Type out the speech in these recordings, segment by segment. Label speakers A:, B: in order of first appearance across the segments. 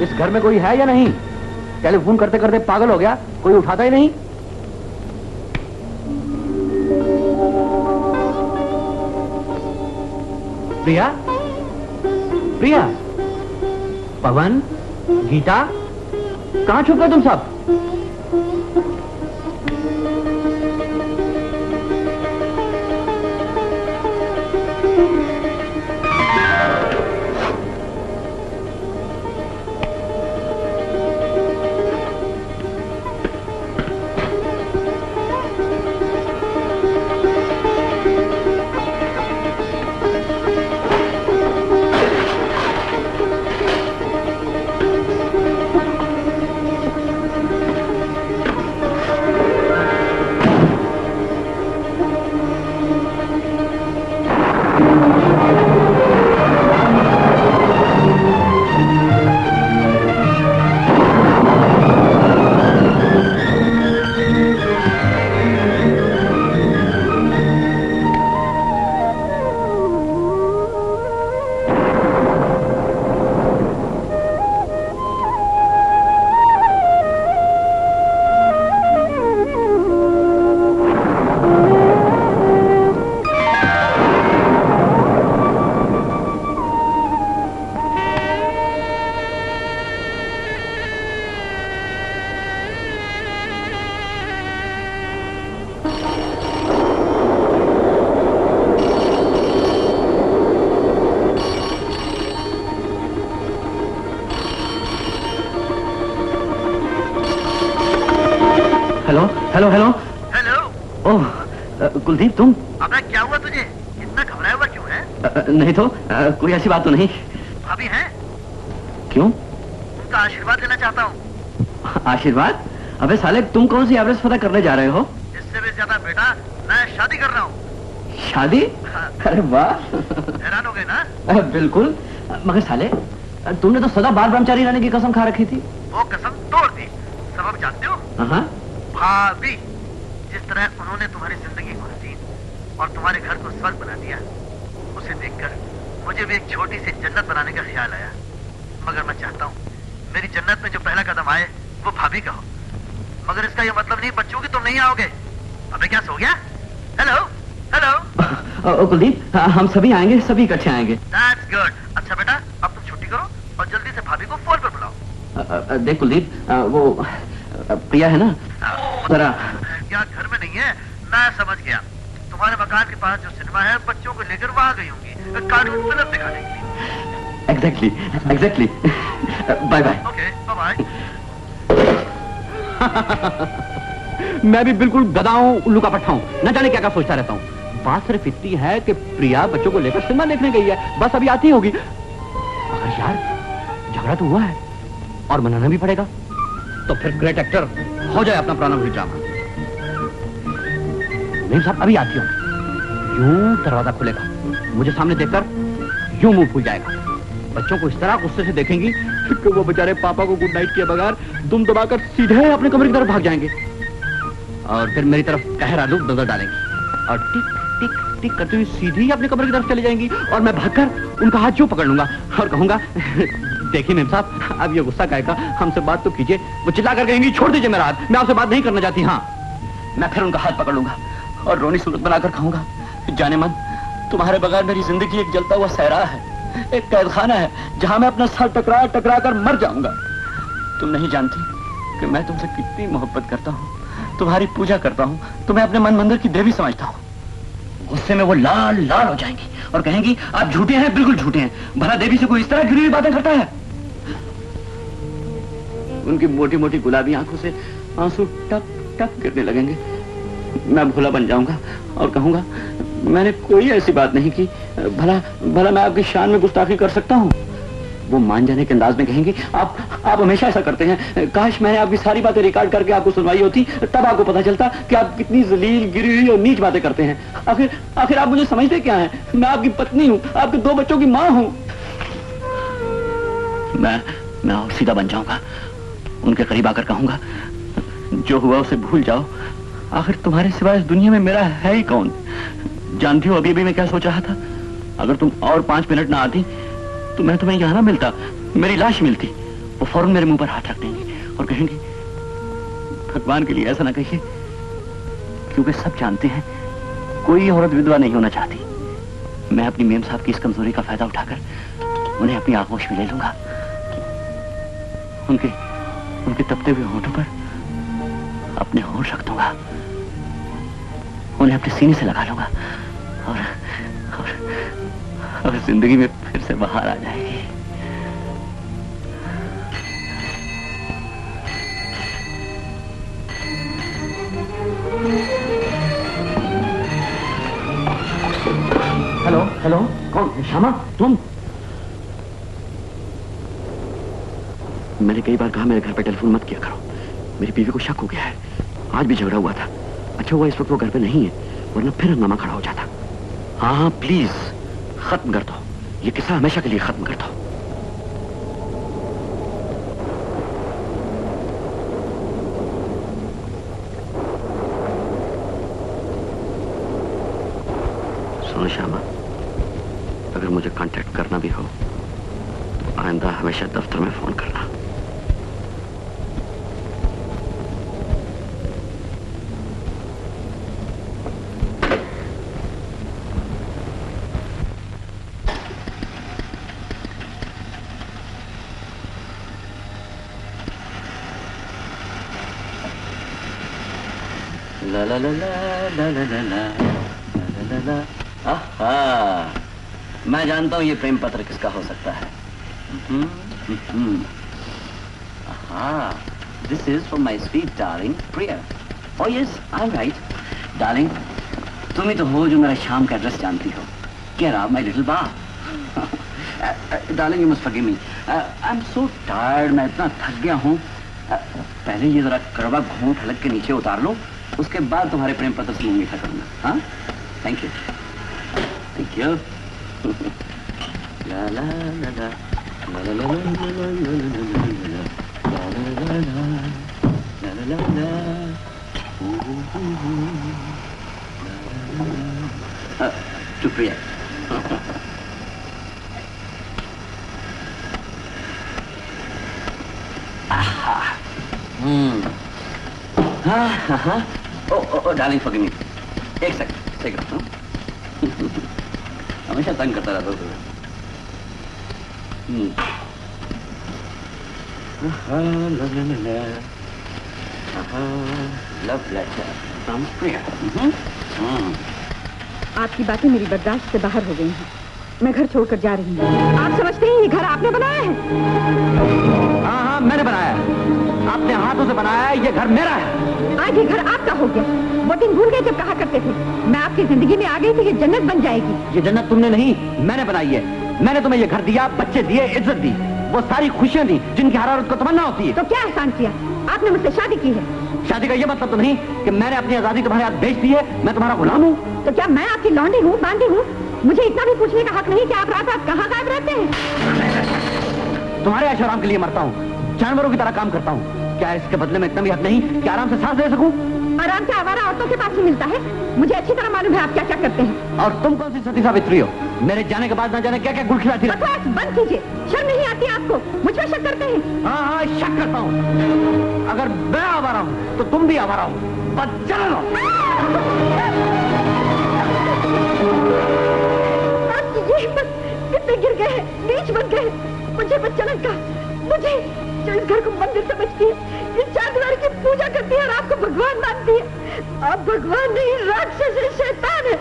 A: इस घर में कोई है या नहीं? टेलीफोन करते करते पागल हो गया, कोई उठाता ही नहीं। प्रिया, प्रिया, पवन, गीता, कहां छुप गए तुम सब? Hello hello
B: hello.
A: Oh Kuldeep, तुम?
B: अबे क्या हुआ तुझे? इतना घबराया हुआ क्यों है?
A: नहीं तो कोई ऐसी बात तो नहीं।
B: भाभी हैं?
A: क्यों?
B: उनका आशीर्वाद लेना चाहता हूँ।
A: आशीर्वाद? अबे साले, तुम कौन सी एवरेस्ट फतह करने जा रहे हो?
B: इससे भी ज्यादा बेटा, मैं शादी कर रहा हूँ।
A: शादी? अरे वाह,
B: हैरान हो गए ना?
A: बिल्कुल। मगर साले, तुमने तो सदा बाल ब्रह्मचारी रहने की कसम खा रखी थी।
B: वो कसम तोड़ दी। सबब जानते हो?
A: हाँ।
B: भाभी, जिस तरह उन्होंने तुम्हारी जिंदगी को हसीन और तुम्हारे घर को स्वर्ग बना दिया, उसे देखकर मुझे भी एक छोटी सी जन्नत बनाने का ख्याल आया। मगर मैं चाहता हूँ मेरी जन्नत में जो पहला कदम आए वो भाभी का हो। मगर इसका ये मतलब नहीं बच्चों कि तुम नहीं आओगे। अबे क्या सो गया? Hello hello.
A: कुलदीप, हम सभी आएंगे, सभी इकट्ठे आएंगे।
B: That's good। अच्छा बेटा, अब तुम छुट्टी करो और जल्दी से भाभी को फोन पर बुलाओ।
A: देख कुलदीप, वो प्रिया है ना, जरा।
B: क्या घर में नहीं है? मैं समझ गया। तुम्हारे मकान के पास जो सिनेमा है, बच्चों को लेकर वहाँ गई होंगी कार्टून फिल्म दिखाने के लिए।
A: Exactly. Bye bye.
B: Okay, bye.
A: मैं भी बिल्कुल गधा हूँ, उल्लू का पट्टा हूँ, न जाने क्या क्या सोचता रहता हूँ। बात सिर्फ इतनी है कि प्रिया बच्चों को लेकर सिनेमा देखने गई है, बस अभी आती होगी। मगर यार, झगड़ा तो हुआ है और मनाना भी पड़ेगा। तो फिर ग्रेट एक्टर हो जाए अपना पुराना वही ड्रामा। नहीं साहब, अभी आती हूँ। यूं दरवाजा खुलेगा, मुझे सामने देखकर यूं मुंह फूल जाएगा। बच्चों को इस तरह गुस्से से देखेंगी कि वो बेचारे पापा को गुड नाइट किए बगैर दुम दबाकर सीधे अपने कमरे की तरफ भाग जाएंगे और फिर मेरी तरफ कहरा लुक नजर डालेंगी और टिक टिक टिक करते हुए सीधी अपने कमरे की तरफ चले जाएंगी और मैं भागकर उनका हाथ यूं पकड़ लूंगा और कहूंगा, देखिए मेम साहब, अब ये गुस्सा कायका, हमसे बात तो कीजिए। वो चिल्ला कर कहेंगी, छोड़ दीजिए मेरा हाथ, मैं आपसे बात नहीं करना चाहती। हाँ, मैं फिर उनका हाथ पकड़ लूंगा और रोनी सूरत बनाकर कहूंगा, जाने मन, तुम्हारे बगैर मेरी जिंदगी एक जलता हुआ सहरा है, एक कैदखाना है जहां मैं अपना सर टकरा टकरा कर मर जाऊंगा। तुम नहीं जानती कि मैं तुमसे कितनी मोहब्बत करता हूँ, तुम्हारी पूजा करता हूँ, तुम्हें अपने मन मंदिर की देवी समझता हूँ। गुस्से में वो लाल लाल हो जाएंगी और कहेंगी, आप झूठे हैं, बिल्कुल झूठे हैं, भला देवी से कोई इस तरह गिरी हुई बातें करता है? उनकी मोटी मोटी गुलाबी आंखों से आंसू टप टप गिरने लगेंगे। मैं भोला बन जाऊंगा और कहूंगा, मैंने कोई ऐसी बात नहीं की, भला भला मैं आपकी शान में गुस्ताखी कर सकता हूँ। वो मान जाने के अंदाज में कहेंगे, आप हमेशा ऐसा करते हैं, काश मैंने आपकी सारी बातें रिकॉर्ड करके आपको सुनवाई होती, तब आपको पता चलता कि आप कितनी जलील, गिरी हुई और नीच बातें करते हैं। आखिर आप मुझे समझते क्या हैं? मैं आपकी पत्नी हूँ, आपके 2 बच्चों की माँ हूँ। मैं और सीधा बन जाऊंगा, उनके करीब आकर कहूंगा, जो हुआ उसे भूल जाओ, आखिर तुम्हारे सिवाय इस दुनिया में मेरा है ही कौन? जानती हो अभी मैं क्या सोच रहा था? अगर तुम और 5 मिनट ना आती तो मैं तुम्हें यहाँ ना मिलता, मेरी लाश मिलती वो फौरन मेरे मुंह पर हाथ रख देंगे और कहेंगे भगवान के लिए ऐसा ना कहिए, क्योंकि सब जानते हैं कोई औरत विधवा नहीं होना चाहती। मैं अपनी मेम साहब की इस कमजोरी का फायदा उठाकर उन्हें अपनी आगोश में ले लूंगा। उनके उनके तपते हुए होठों पर अपने होठ रख दूंगा, उन्हें अपने सीने से लगा लूंगा और, और जिंदगी में फिर से बाहर आ जाएगी। हेलो हेलो, कौन? श्यामा, तुम? मैंने कई बार कहा मेरे घर पे टेलीफोन मत किया करो, मेरी बीवी को शक हो गया है। आज भी झगड़ा हुआ था। अच्छा हुआ इस वक्त वो घर पे नहीं है, वरना फिर हंगामा खड़ा हो जाता। हाँ हाँ प्लीज खत्म कर दो, ये किस्सा हमेशा के लिए खत्म कर दो। सुनो श्यामा, अगर मुझे कांटेक्ट करना भी हो तो आइंदा हमेशा दफ्तर में फोन करना। ला ला ला ला ला ला ला ला ला। आहा, मैं जानता हूं ये प्रेम पत्र किसका हो सकता है। आहा, this is for my sweet darling Priya. Oh yes, I am right. Darling, तुम ही तो हो जो मेरा शाम का एड्रेस जानती हो। Get out, my little bar. Darling, you must forgive me. I'm so tired. मैं इतना थक गया हूँ। पहले ये जरा कड़वा घूंट हलक के नीचे उतार लो, उसके बाद तुम्हारे प्रेम पत्र से मुंह मीठा करूंगा। हाँ, थैंक यू, थैंक यू। ला ला ला ला ला ला ला ला ला ला ला। शुक्रिया। हाँ, ओ डार्लिंग फॉरगिव मी। एक सेकंड, हमेशा तंग करता रहता हूँ। लव लेटर फ्रॉम प्रिया।
C: आपकी बातें मेरी बर्दाश्त से बाहर हो गई हैं। मैं घर छोड़कर जा रही हूँ। आप समझते हैं ये घर आपने बनाया है?
A: हाँ हाँ, मैंने बनाया है, आपने हाथों से बनाया है। ये घर मेरा है।
C: आज ये घर आपका हो गया। वो दिन भूल गए जब कहा करते थे मैं आपकी जिंदगी में आ गई थी, ये जन्नत बन जाएगी।
A: ये जन्नत तुमने नहीं, मैंने बनाई है। मैंने तुम्हें ये घर दिया, बच्चे दिए, इज्जत दी, वो सारी खुशियां दी जिनकी हर औरत को तमन्ना होती है।
C: तो क्या एहसान किया? आपने मुझसे शादी की है।
A: शादी का ये मतलब तो नहीं कि मैंने अपनी आजादी तुम्हारे हाथ बेच दी है, मैं तुम्हारा गुलाम हूँ।
C: तो क्या मैं आपकी लौंडी हूँ, बांधी हूँ? मुझे इतना भी पूछने का हक नहीं कि आप रात रात कहाँ गायब रहते हैं?
A: तुम्हारे ऐशोआराम के लिए मरता हूँ, जानवरों की तरह काम करता हूँ। क्या इसके बदले में इतना भी हक नहीं कि आराम से सांस ले सकूं?
C: आराम से आवारा औरतों के पास ही मिलता है। मुझे अच्छी तरह मालूम है आप क्या क्या करते हैं।
A: और तुम कौन सी सती सावित्री हो? मेरे जाने के बाद ना जाने क्या क्या गुल खिलाती रहती।
C: बकवास बंद कीजिए, शर्म नहीं आती आपको? मुझ पर शक करते हैं?
A: हाँ हाँ, शक करता हूँ। अगर मैं आवारा हूँ तो तुम भी आवारा हो। बस चलो लो।
C: कितने गिर गए, बीच बन गए। मुझे बस चलन का, मुझे जो इस घर को मंदिर समझती है, इस चारदीवारी की पूजा करती है और आपको भगवान मानती है। आप भगवान नहीं, राक्षस है, शैतान है।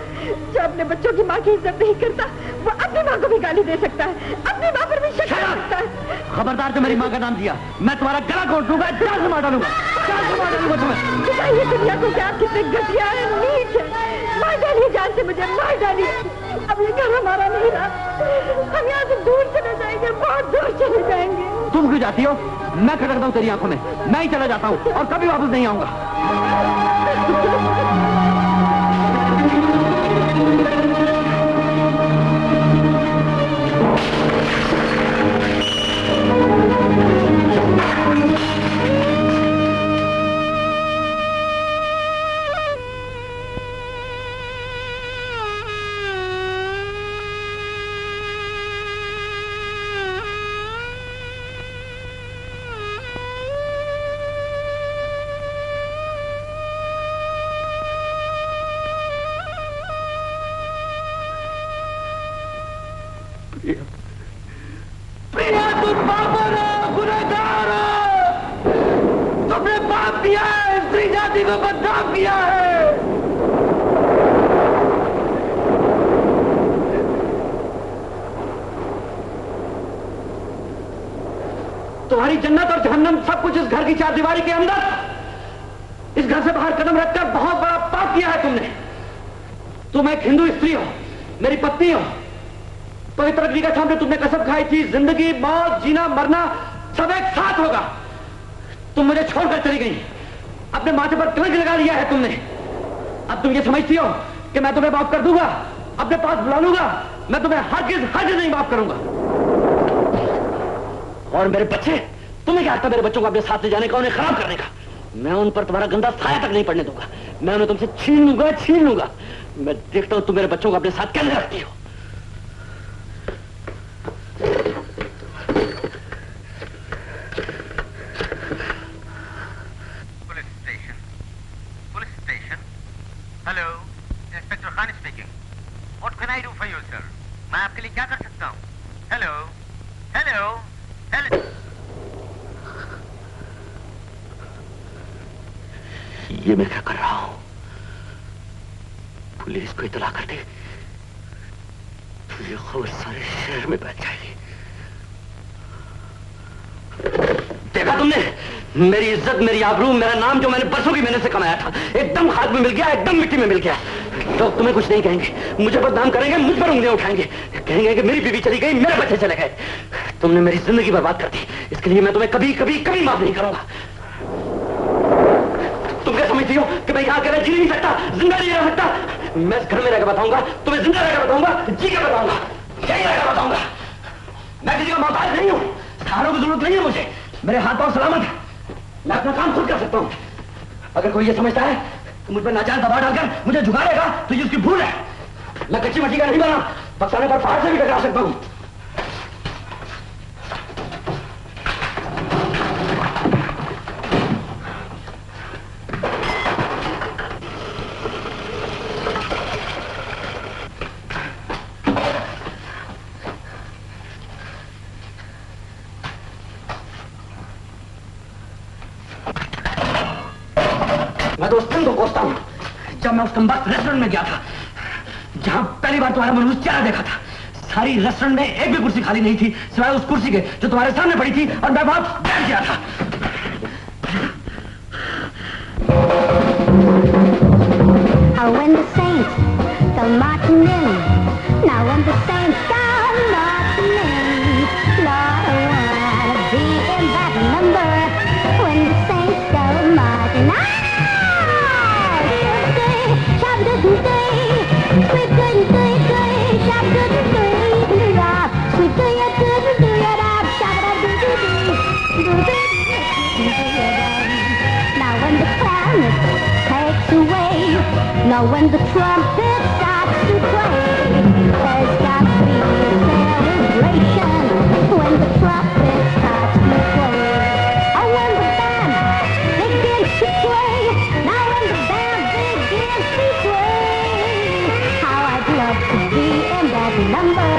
C: जो अपने बच्चों की माँ की इज्जत नहीं करता, वो अपनी माँ को भी गाली दे सकता है, अपनी माँ पर भी शक कर सकता है।
A: खबरदार, जो मेरी माँ का नाम दिया, मैं तुम्हारा गला घोट लूंगा, जान से मार डालूंगा, जान से मार डालूंगा तुम्हें।
C: बताइए दुनिया को कि आप कितने घटिया है, नीच है। मार डालिए, जान से मुझे मार डालिए। अब ये घर हमारा नहीं रहा, हम यहाँ से दूर चले जाएंगे, बहुत दूर चले जाएंगे।
A: तुम क्यों जाती हो? मैं खटकता हूँ तेरी आंखों में, मैं ही चला जाता हूँ और कभी वापस नहीं आऊंगा। प्रिया तुम पागल हो, गुनहगार हो, तुमने पाप किया है, स्त्री जाति को बदनाम किया है। तुम्हारी जन्नत और जहन्नम सब कुछ इस घर की चारदीवारी के अंदर, इस घर से बाहर कदम रखकर बहुत बड़ा पाप किया है तुमने। तुम एक हिंदू स्त्री हो, मेरी पत्नी हो, पवित्र अग्नि के सामने तुमने कसम खाई थी जिंदगी मौत जीना मरना सब एक साथ होगा। तुम मुझे छोड़कर चली गई, अपने माथे पर तिलक लगा लिया है तुमने। अब तुम ये समझती हो कि मैं तुम्हें माफ कर दूंगा, अपने पास बुला लूंगा, मैं तुम्हें हरगिज़ नहीं माफ करूंगा। और मेरे बच्चे, तुम्हें क्या आता मेरे बच्चों को अपने साथ ले जाने का, उन्हें खराब करने का? मैं उन पर तुम्हारा गंदा साया तक नहीं पड़ने दूंगा। मैं उन्हें तुमसे छीन लूंगा। मैं देखता हूं तुम मेरे बच्चों को अपने साथ कैसे रखती हो।
B: Police station. Hello, inspector Khan speaking. What can I do for you sir? मैं आपके लिए क्या कर सकता हूं? Hello hello hello.
A: ये मैं क्या कर रहा हूं? पुलिस को इतला कर दी तो ये खबर सारे शहर में फैल जाएगी। देखा तुमने, मेरी इज्जत, मेरी आबरू, मेरा नाम जो मैंने बरसों की मेहनत से कमाया था, एकदम खाद में मिल गया, एकदम मिट्टी में मिल गया। लोग तुम्हें कुछ नहीं कहेंगे, मुझे बदनाम करेंगे, मुझ पर उंगलियां उठाएंगे, कहेंगे कि मेरी बीवी चली गई, मेरे बच्चे चले गए। तुमने मेरी जिंदगी बर्बाद कर दी, इसके लिए मैं तुम्हें कभी कभी कभी माफ नहीं करूंगा। तुम क्या समझती हो कि मैं यहां अकेला जी नहीं सकता, जिंदा नहीं रह सकता? मैं इस घर में रहकर बताऊंगा, तुम्हें जिंदा रहकर बताऊंगा, जी के बताऊंगा, यही रहकर बताऊंगा। मैं किसी का मोहताज नहीं हूं, सहारों की जरूरत नहीं है मुझे, मेरे हाथ पांव सलामत है, मैं अपना काम खुद कर सकता हूं। अगर कोई ये समझता है कि मुझ पर नाजायज दबाव डालकर मुझे झुकाएगा तो ये उसकी भूल है। मैं कच्ची मट्टी का नहीं बना, बक्साने पर पहाड़ से भी टकरा सकता हूं। मैं तो उस दिन को कोसता हूं जब मैं उस कमबख्त रेस्टोरेंट में गया था, जहां पहली बार तुम्हारा मनहूस चेहरा देखा था। सारी रेस्टोरेंट में एक भी कुर्सी खाली नहीं थी सिवाय उस कुर्सी के जो तुम्हारे सामने पड़ी थी, और मैं वहां बैठ गया था।
D: When the saints come marching in, now when the saints come marching in, Lord, I wanna be in that number. When the saints come marching, now when the planet takes away, now when the trumpet starts to play, there's got to be a celebration when the trumpet starts to play. Oh, when the band begins to play, now when the band begins to play, how I'd love to be in that number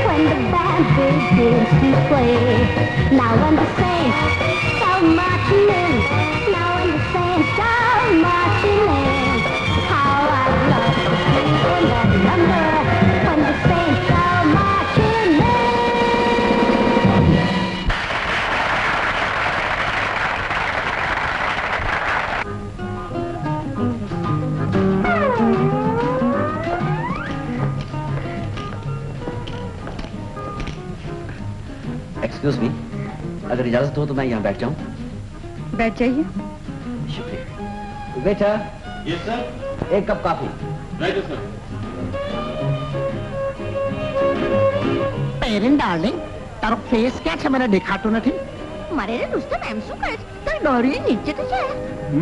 D: when the band begins to play. Now when the saints come marching in, now when the saints come marching in, how I'd love to be in that number when the saints come marching in.
A: Excuse me, अगर इजाजत हो तो मैं यहाँ बैठ जाऊं?
C: बैठ जाइए।
A: शुक्रिया। Waiter,
E: yes sir.
A: एक cup coffee.
E: Right sir.
F: Parent darling, તારો ફેસ ક્યાં છે મને દેખાતો નથી?
C: મારે રુસ્તમ એમ શું કરે છે? તારી ડોરી નીચે તો છે।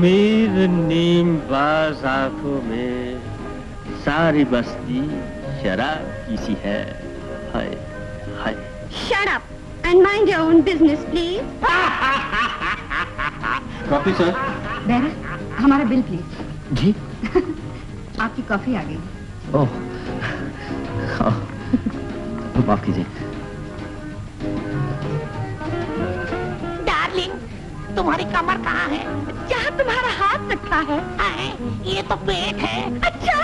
E: मेरी नीम बाज आंखों में सारी बस्ती शराब की सी है। हाय हाय।
D: Shut up and mind your own business, please.
E: Coffee sir.
C: बेरा, हमारा बिल प्लीज।
A: जी।
C: आपकी कॉफी आ गई।
A: ओह, माफ कीजिए।
F: डार्लिंग, तुम्हारी कमर कहाँ है?
C: जहाँ तुम्हारा हाथ रखा है।
F: ये तो पेट है।
C: अच्छा,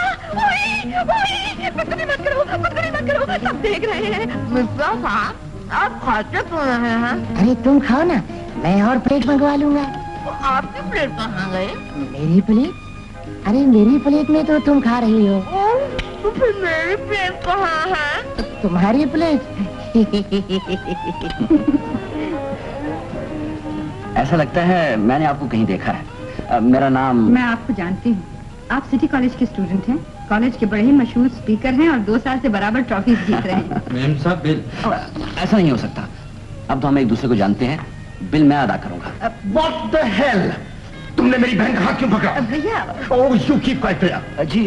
C: ओए, ओए, गुदगुदी मत करो, गुदगुदी मत करो, सब देख रहे हैं।
F: मिस्टर साहब, आप खाते क्यों रहे हैं?
G: अरे तुम खाओ ना, मैं और प्लेट मंगवा लूंगा।
F: तो आपकी प्लेट कहाँ गई?
G: मेरी प्लेट? अरे मेरी प्लेट में तो तुम खा रही हो।
F: तो फिर मेरी प्लेट कहाँ है?
G: तुम्हारी प्लेट?
A: ऐसा लगता है मैंने आपको कहीं देखा है। मेरा नाम।
C: मैं आपको जानती हूँ। आप सिटी कॉलेज के स्टूडेंट हैं। कॉलेज के बड़े ही मशहूर स्पीकर हैं और 2 साल से बराबर ट्रॉफीज जीत रहे हैं।
E: मैम साहब बिल।
A: ऐसा नहीं हो सकता। अब तो हम एक दूसरे को जानते हैं। बिल मैं अदा करूंगा।
H: What the hell? तुमने मेरी बहन का हाथ क्यों पकड़ा?
C: भैया।
H: Oh, you keep quiet, भैया।
A: जी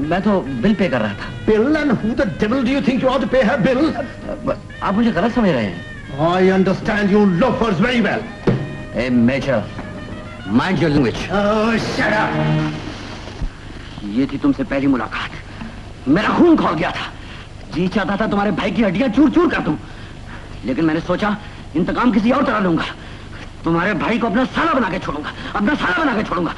A: मैं तो बिल पे कर रहा था।
H: Bill and who the devil do you think you ought to pay her bill?
A: आप मुझे गलत समझ रहे हैं।
H: I understand you loafers very well.
A: Hey, Major, mind your language.
H: Oh, shut up.
A: ये थी तुमसे पहली मुलाकात। मेरा खून खौल गया था। जी चाहता था तुम्हारे भाई की हड्डियां चूर चूर कर दूं, लेकिन मैंने सोचा इंतकाम किसी और तरह लूंगा। तुम्हारे भाई को अपना साला बना के छोड़ूंगा, अपना साला बना के छोड़ूंगा।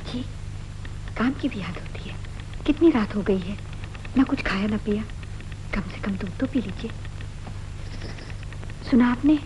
C: जी, काम की भी याद होती है। कितनी रात हो गई है, ना कुछ खाया ना पिया। कम से कम दूध तो पी लीजिए। सुना आपने?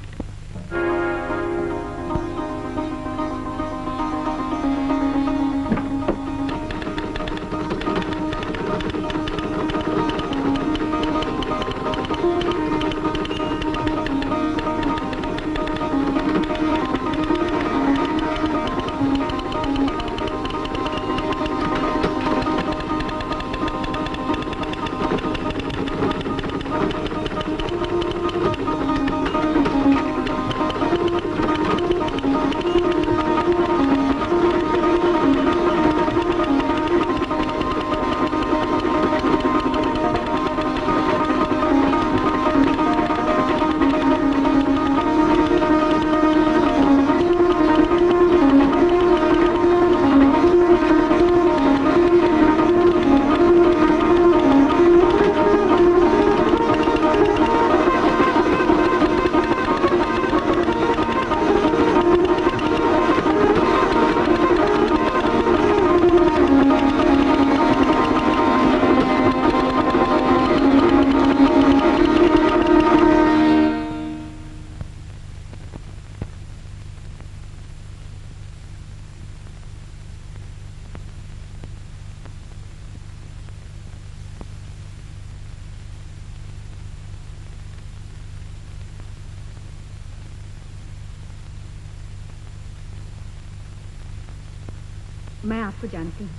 C: मैं आपको जानती हूँ।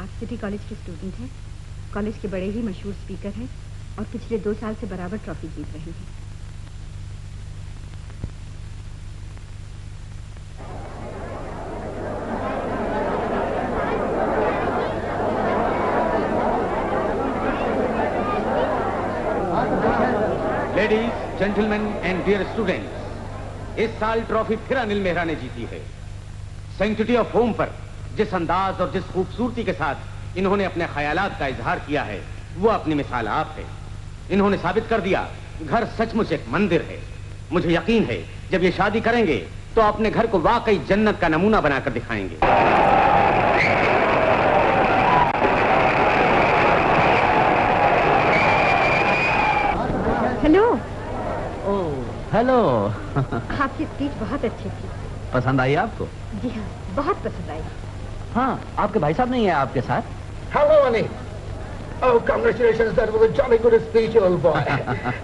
C: आप सिटी कॉलेज के स्टूडेंट हैं, कॉलेज के बड़े ही मशहूर स्पीकर हैं और पिछले 2 साल से बराबर ट्रॉफी जीत रहे हैं।
I: Ladies, gentleman and dear students, इस साल ट्रॉफी फिर अनिल मेहरा ने जीती है। सेंक्टिटी ऑफ होम पर जिस अंदाज और जिस खूबसूरती के साथ इन्होंने अपने ख्यालात का इजहार किया है, वो अपनी मिसाल आप है। इन्होंने साबित कर दिया घर सचमुच एक मंदिर है। मुझे यकीन है जब ये शादी करेंगे तो अपने घर को वाकई जन्नत का नमूना बनाकर दिखाएंगे।
C: हेलो।
A: Oh hello.
C: आपकी स्पीच बहुत अच्छी थी।
A: पसंद आई आपको?
C: जी हाँ, बहुत पसंद आई।
A: हाँ, आपके भाई साहब नहीं है आपके साथ?
H: Hello, Annie. Oh, congratulations. That was a jolly good speech, old boy.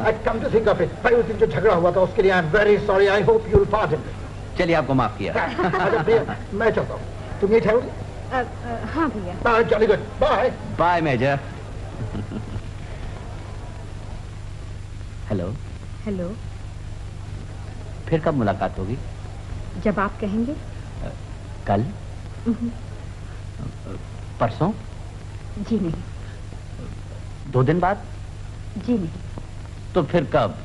H: I'd come to think of it. भाई उस दिन जो झगड़ा हुआ था उसके लिए I'm very sorry. I hope you'll pardon me.
A: चलिए, आपको माफ किया।
H: अच्छा भैया, मैं चलता हूँ। तुम ये ठहरोगे?
C: हाँ भैया।
H: Jolly good. Bye.
A: Bye major. Hello.
C: Hello.
A: फिर कब मुलाकात होगी?
C: जब आप कहेंगे।
A: कल? परसों?
C: जी नहीं।
A: 2 दिन बाद?
C: जी नहीं।
A: तो फिर कब?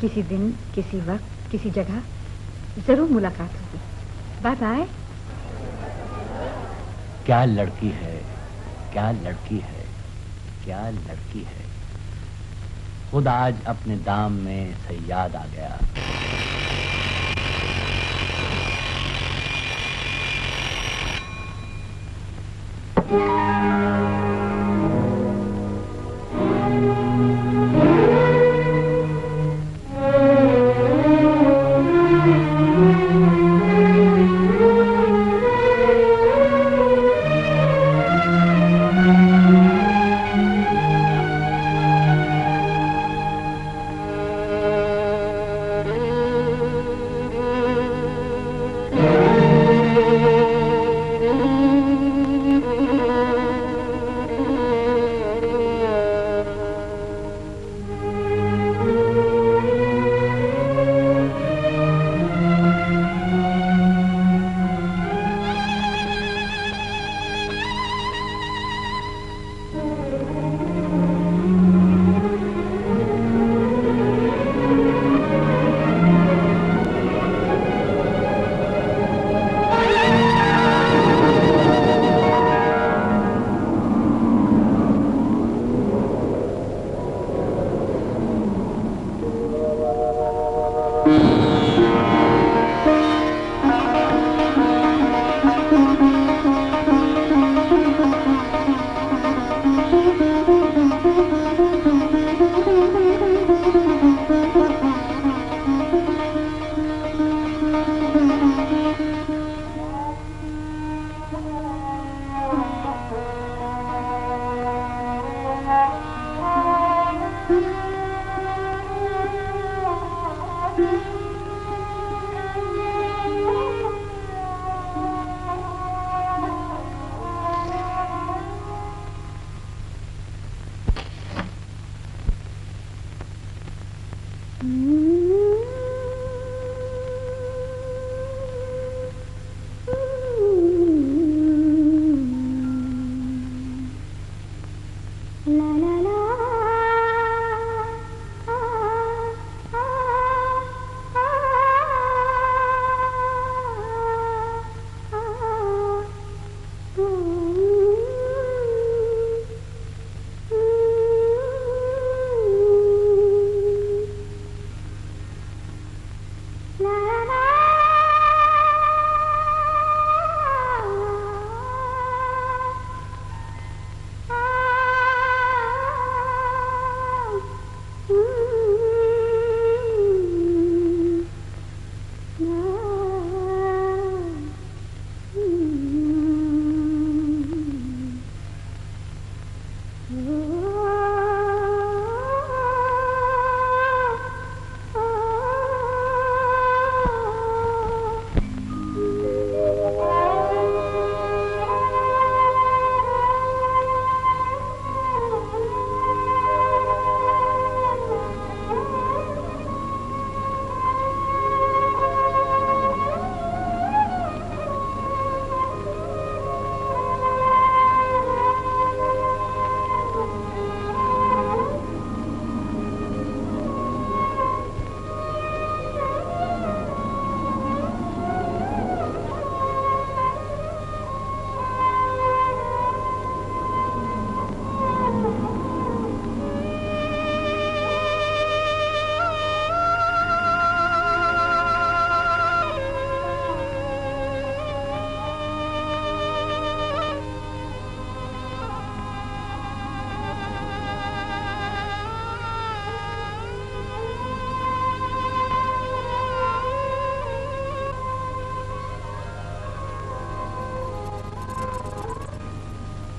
C: किसी दिन, किसी वक्त, किसी जगह जरूर मुलाकात होगी। Bye bye.
A: क्या लड़की है, क्या लड़की है, क्या लड़की है। खुद आज अपने दाम में सयाद आ गया।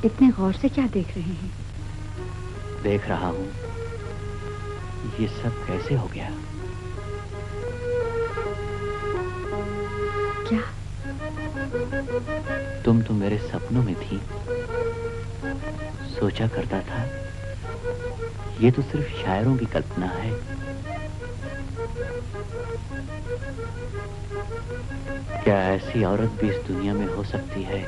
C: इतने गौर से क्या देख रहे हैं?
A: देख रहा हूं ये सब कैसे हो गया।
C: क्या?
A: तुम तो मेरे सपनों में थी। सोचा करता था ये तो सिर्फ शायरों की कल्पना है। क्या ऐसी औरत भी इस दुनिया में हो सकती है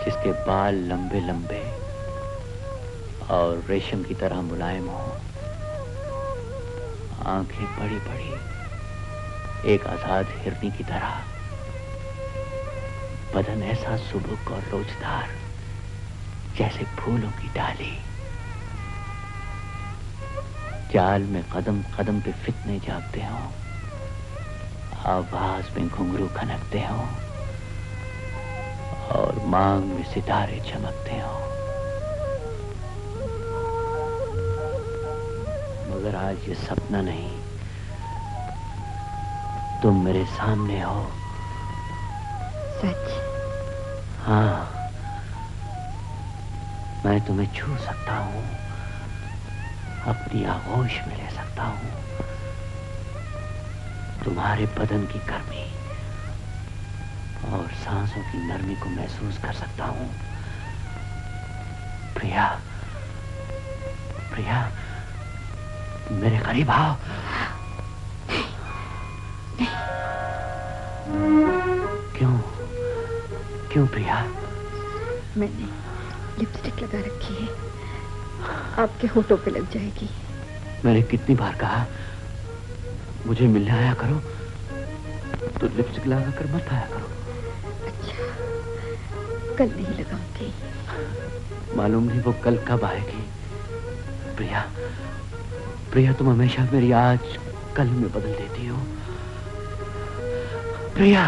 A: जिसके बाल लंबे लंबे और रेशम की तरह मुलायम हो, आंखें बड़ी बड़ी एक आजाद हिरनी की तरह, बदन ऐसा सुबक और लोचदार जैसे फूलों की डाली, चाल में कदम कदम पे फितने जागते हो, आवाज में घुंघरू खनकते हो और मांग में सितारे चमकते हो। मगर आज ये सपना नहीं, तुम मेरे सामने हो।
C: सच?
A: हाँ, मैं तुम्हें छू सकता हूँ, अपनी आगोश में ले सकता हूँ, तुम्हारे बदन की गर्मी और सांसों की नरमी को महसूस कर सकता हूँ। प्रिया, प्रिया, मेरे करीब आओ। क्यों? क्यों प्रिया?
C: मैंने लिपस्टिक लगा रखी है, आपके होठों पे लग जाएगी।
A: मैंने कितनी बार कहा मुझे मिलने आया करो, तो लिपस्टिक लगा कर मत आया करो।
C: अच्छा, कल नहीं लगाऊंगी।
A: मालूम नहीं वो कल कब आएगी। प्रिया, प्रिया, तुम हमेशा मेरी आज कल में बदल देती हो। प्रिया,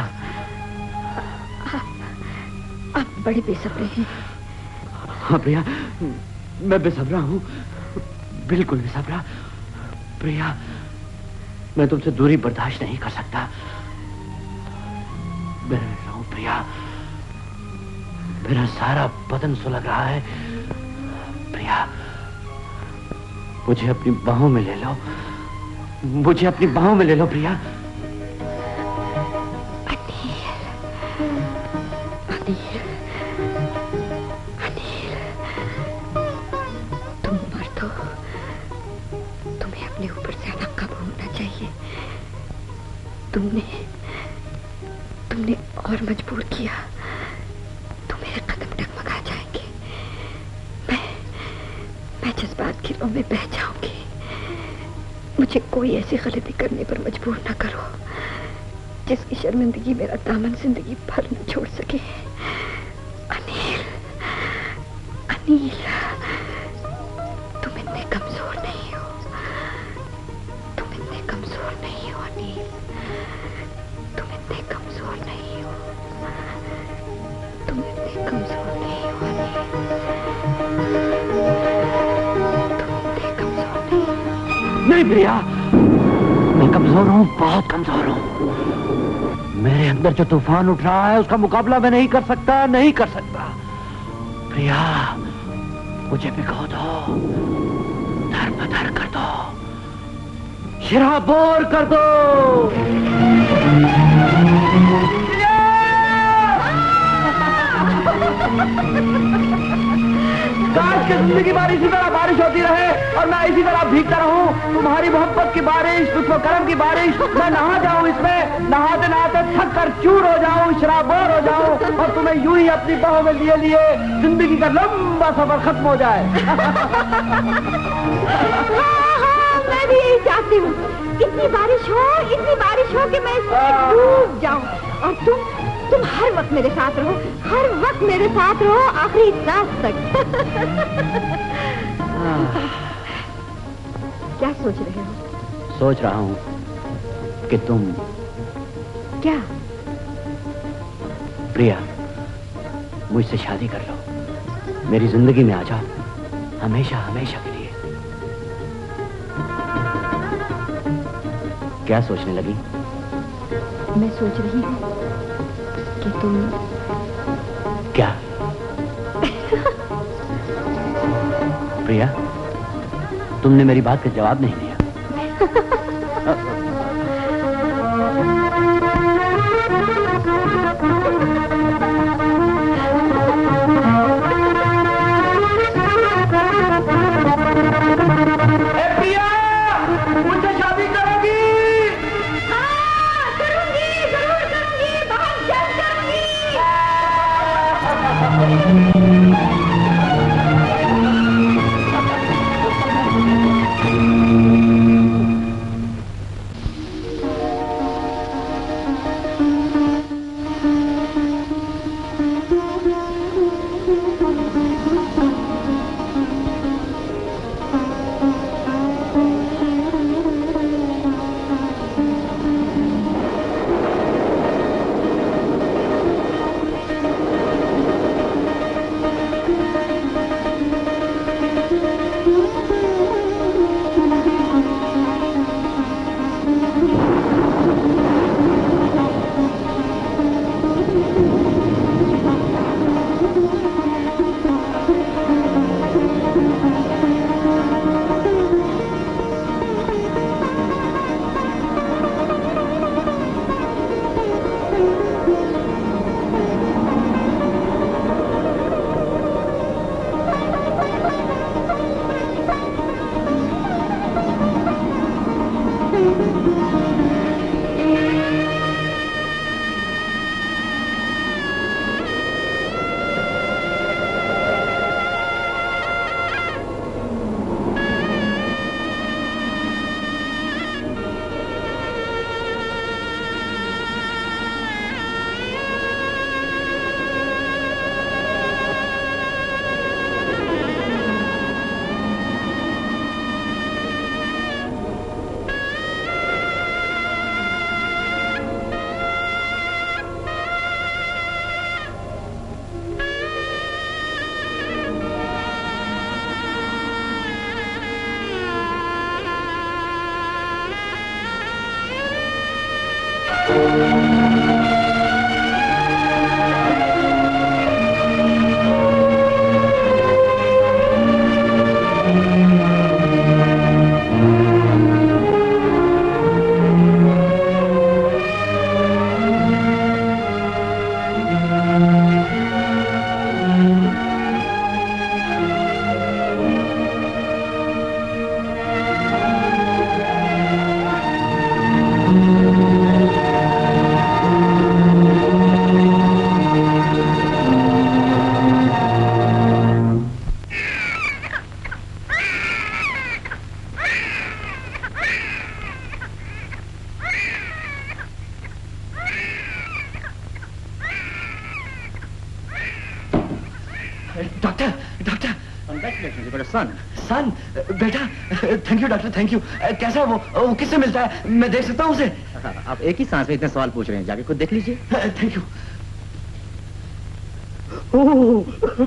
C: आप बड़े बेसब्रे हैं।
A: हाँ प्रिया, मैं बेसब्रा हूँ, बिल्कुल बेसब्रा। प्रिया, मैं तुमसे दूरी बर्दाश्त नहीं कर सकता। मैं रह हूँ प्रिया, मेरा सारा बदन सुलग रहा है। प्रिया, मुझे अपनी बाहों में ले लो, मुझे अपनी बाहों में ले लो प्रिया।
C: तुमने और मजबूर किया तो मेरे कदम डगमगा जाएंगे। मैं जज्बात की रो में बह जाऊंगी। मुझे कोई ऐसी गलती करने पर मजबूर न करो जिसकी शर्मिंदगी मेरा दामन जिंदगी भर न छोड़ सके। अनिल, अनिल, तुम इतने कमजोर नहीं हो, तुम इतने कमजोर नहीं हो अनिल, तुम इतने कमजोर नहीं हो, तुम इतने कमजोर नहीं हो अनिल, तुम इतने कमजोर नहीं हो।
A: नहीं प्रिया, मैं कमजोर हूँ, बहुत कमजोर हूँ। मेरे अंदर जो तूफान उठ रहा है उसका मुकाबला मैं नहीं कर सकता, नहीं कर सकता। प्रिया, मुझे भिगो दो, दर कर दो, शराबोर कर दो। काश की जिंदगी बार इसी तरह बारिश होती रहे और मैं इसी तरह भीगता रहूं। तुम्हारी मोहब्बत की बारिश, लुत्फ़ो करम की बारिश, मैं नहा जाऊं इसमें, नहाते नहाते थक कर चूर हो जाऊं, शराबोर हो जाऊं और तुम्हें यूं ही अपनी बाहों में लिए लिए जिंदगी का लंबा सफर खत्म हो जाए।
C: हाँ, मैं भी यही चाहती हूँ। इतनी बारिश हो कि मैं इसमें डूब जाऊं और तुम हर वक्त मेरे साथ रहो, हर वक्त मेरे साथ रहो, आखिरी सांस तक। क्या सोच रहे हो?
A: सोच रहा हूँ कि तुम
C: क्या?
A: प्रिया, मुझसे शादी कर लो, मेरी जिंदगी में आ जाओ, हमेशा हमेशा के लिए। क्या सोचने लगी?
C: मैं सोच रही हूँ कि तुम
A: क्या? प्रिया, तुमने मेरी बात का जवाब नहीं दिया।
H: प्रिया, मुझसे शादी करोगी?
C: हाँ, करूंगी, जरूर करूंगी, बहुत जल्द करूंगी।
A: सन, बेटा, thank you doctor, thank you. कैसा है वो किससे मिलता है? मैं देख सकता हूँ उसे?
E: आप एक ही सांस में इतने सवाल पूछ रहे हैं, जाके खुद देख लीजिए।
A: Thank you. ओह,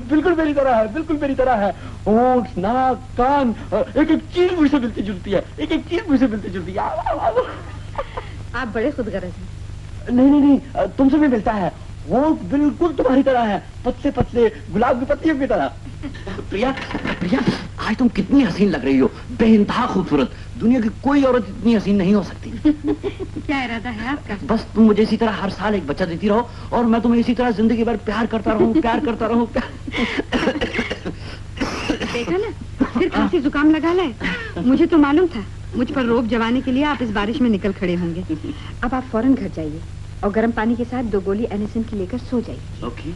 A: बिल्कुल मेरी तरह है, बिल्कुल मेरी तरह है। होंठ, नाक, कान, एक एक चीज मुझसे मिलती जुलती है, एक एक चीज मुझसे मिलती जुलती है।
C: आप बड़े खुदगर्ज हैं।
A: नहीं, तुमसे भी मिलता है। होंठ बिल्कुल तुम्हारी तरह है, पतले पतले गुलाब की पत्तियों की तरह। प्रिया, प्रिया, आज तुम कितनी हसीन लग रही हो, बेइंतहा खूबसूरत। दुनिया की कोई औरत इतनी हसीन नहीं हो सकती।
C: क्या इरादा है आपका?
A: बस तुम मुझे इसी तरह हर साल एक बच्चा देती रहो और मैं तुम्हें इसी तरह जिंदगी भर प्यार करता रहूं, प्यार करता रहूं।
C: देखा ना, फिर खांसी जुकाम लगा लाए। मुझे तो मालूम था मुझ पर रोब जमाने के लिए आप इस बारिश में निकल खड़े होंगे। अब आप फौरन घर जाइए और गर्म पानी के साथ 2 गोली एनिसिन की लेकर सो जाइए।
A: ओके।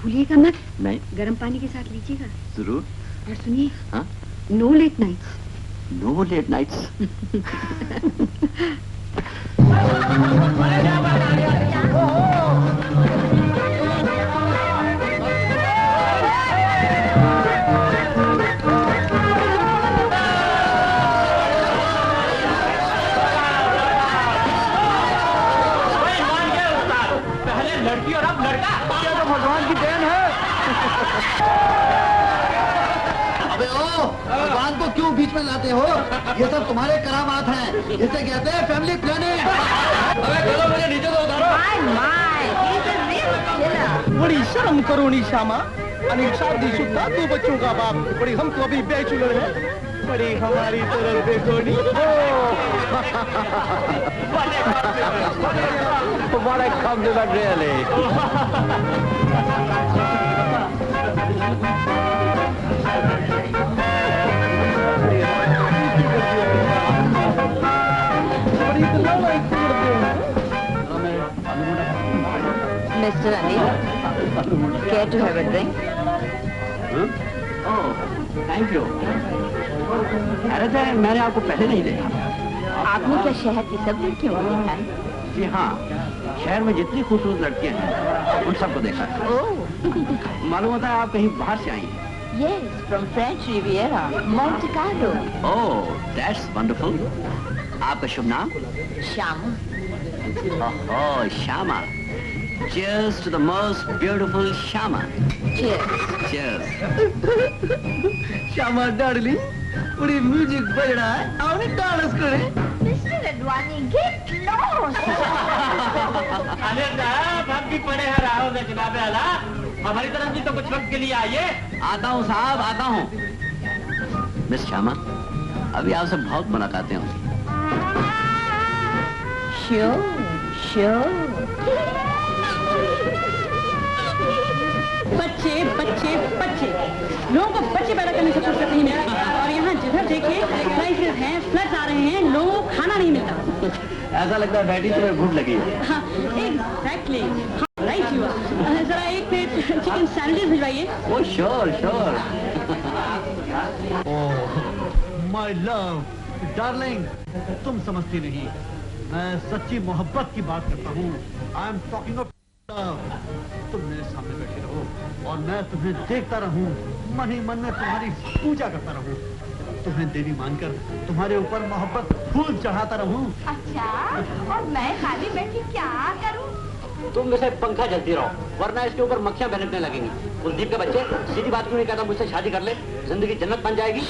C: भूलिएगा मत।
A: नहीं।
C: गर्म पानी के साथ लीजिएगा।
A: जरूर।
C: और सुनिए,
A: हाँ?
C: No late nights.
A: No late nights.
E: लड़की और अब लड़का,
A: क्या तो भगवान की देन है।
H: अबे ओ, भगवान को क्यों बीच में लाते हो? ये सब तुम्हारे करामात हैं। इसे कहते हैं फैमिली प्लानिंग।
A: अबे चलो मुझे नीचे तो उतारो।
F: My, he's a real killer.
E: बड़ी शर्म करो निशामा,
H: आणि शादीशुदा 2 बच्चों का बाप। बड़ी हम तो अभी बैचलर हैं, बड़ी हमारी तरफ देखो नी।
A: What a compliment, really.
C: Mr. Anil, care to have a drink?
A: Oh, thank you. अरे मैंने आपको पहले नहीं देखा।
C: आपने क्या शहर की सब लड़कियों को देखा है?
A: जी हाँ, शहर में जितनी खूबसूरत लड़कियां हैं उन सबको देखा है।
C: ओह,
A: मालूम होता है आप कहीं बाहर से आई हैं।
C: yes, from French Riviera, Monte Carlo.
A: Oh, that's wonderful. आपका शुभ नाम?
C: Shama.
A: Oh, Shama. Cheers to the most beautiful Shama.
C: Cheers.
A: Cheers.
E: Shyama darling, पूरी म्यूजिक बज रहा है, आओ ना डांस करें।
C: Mr. Advani, get lost.
E: अरे साहब, हम भी पड़े हैं राहों में जनाबे आला। हमारी तरफ भी तो कुछ वक्त के लिए आइए।
A: आता हूँ साहब, आता हूँ। मिस श्यामा, अभी आपसे बहुत मुलाकातें होंगी।
C: Sure, sure.
J: बच्चे बच्चे बच्चे लोगों को बच्चे पैदा करने से फुर्सत नहीं मिलती और यहाँ जिधर देखिए क्राइसिस हैं, फ्लड्स आ रहे हैं, लोगों को खाना नहीं मिलता।
A: ऐसा लगता है डैडी तुम्हें भूख लगी है।
J: हाँ, एग्जैक्टली, राइट यू आर। जरा एक प्लेट चिकन सैंडविच भिजवाइए।
A: Oh, sure, sure.
H: Oh, my love, darling, तुम समझती नहीं। मैं सच्ची मोहब्बत की बात करता हूँ। I am talking of love. तुम मेरे सामने बैठे रहो और मैं तुम्हें देखता रहूं, मन ही मन में तुम्हारी पूजा करता रहूं, तुम्हें देवी मानकर तुम्हारे ऊपर मोहब्बत फूल चढ़ाता रहूं।
C: अच्छा, और मैं खाली बैठी क्या करूं?
A: तुम वैसे पंखा जलती रहो, वरना इसके ऊपर मक्खियां भिनकने लगेंगी। कुलदीप के बच्चे, सीधी बात क्यों नहीं कहता मुझसे शादी कर ले, जिंदगी जन्नत बन जाएगी।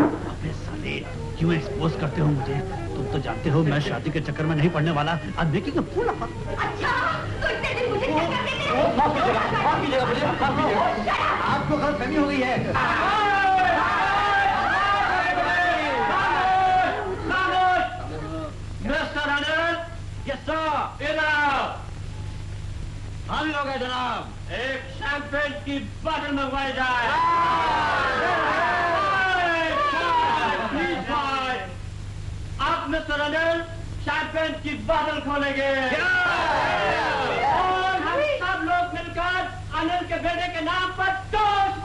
H: अबे साले, क्यों एक्सपोज करते हो मुझे? तुम तो जानते हो मैं शादी के चक्कर में नहीं पड़ने वाला। अब देखिए फूल
C: अच्छा, तो इतने दिन मुझे क्या करने देते?
A: माफ कीजिएगा मुझे, माफ कीजिएगा। आपको गलतफहमी हो गई है।
E: मिस्टर अनिल, यस सर, इधर आओ। हाजिर हो गए जनाब, एक शैंपेन की बोतल मंगवाई जाए। आप मिस्टर अनिल शैंपेन की बोतल खोलेंगे और हम सब लोग मिलकर अनिल के बेटे के नाम पर toast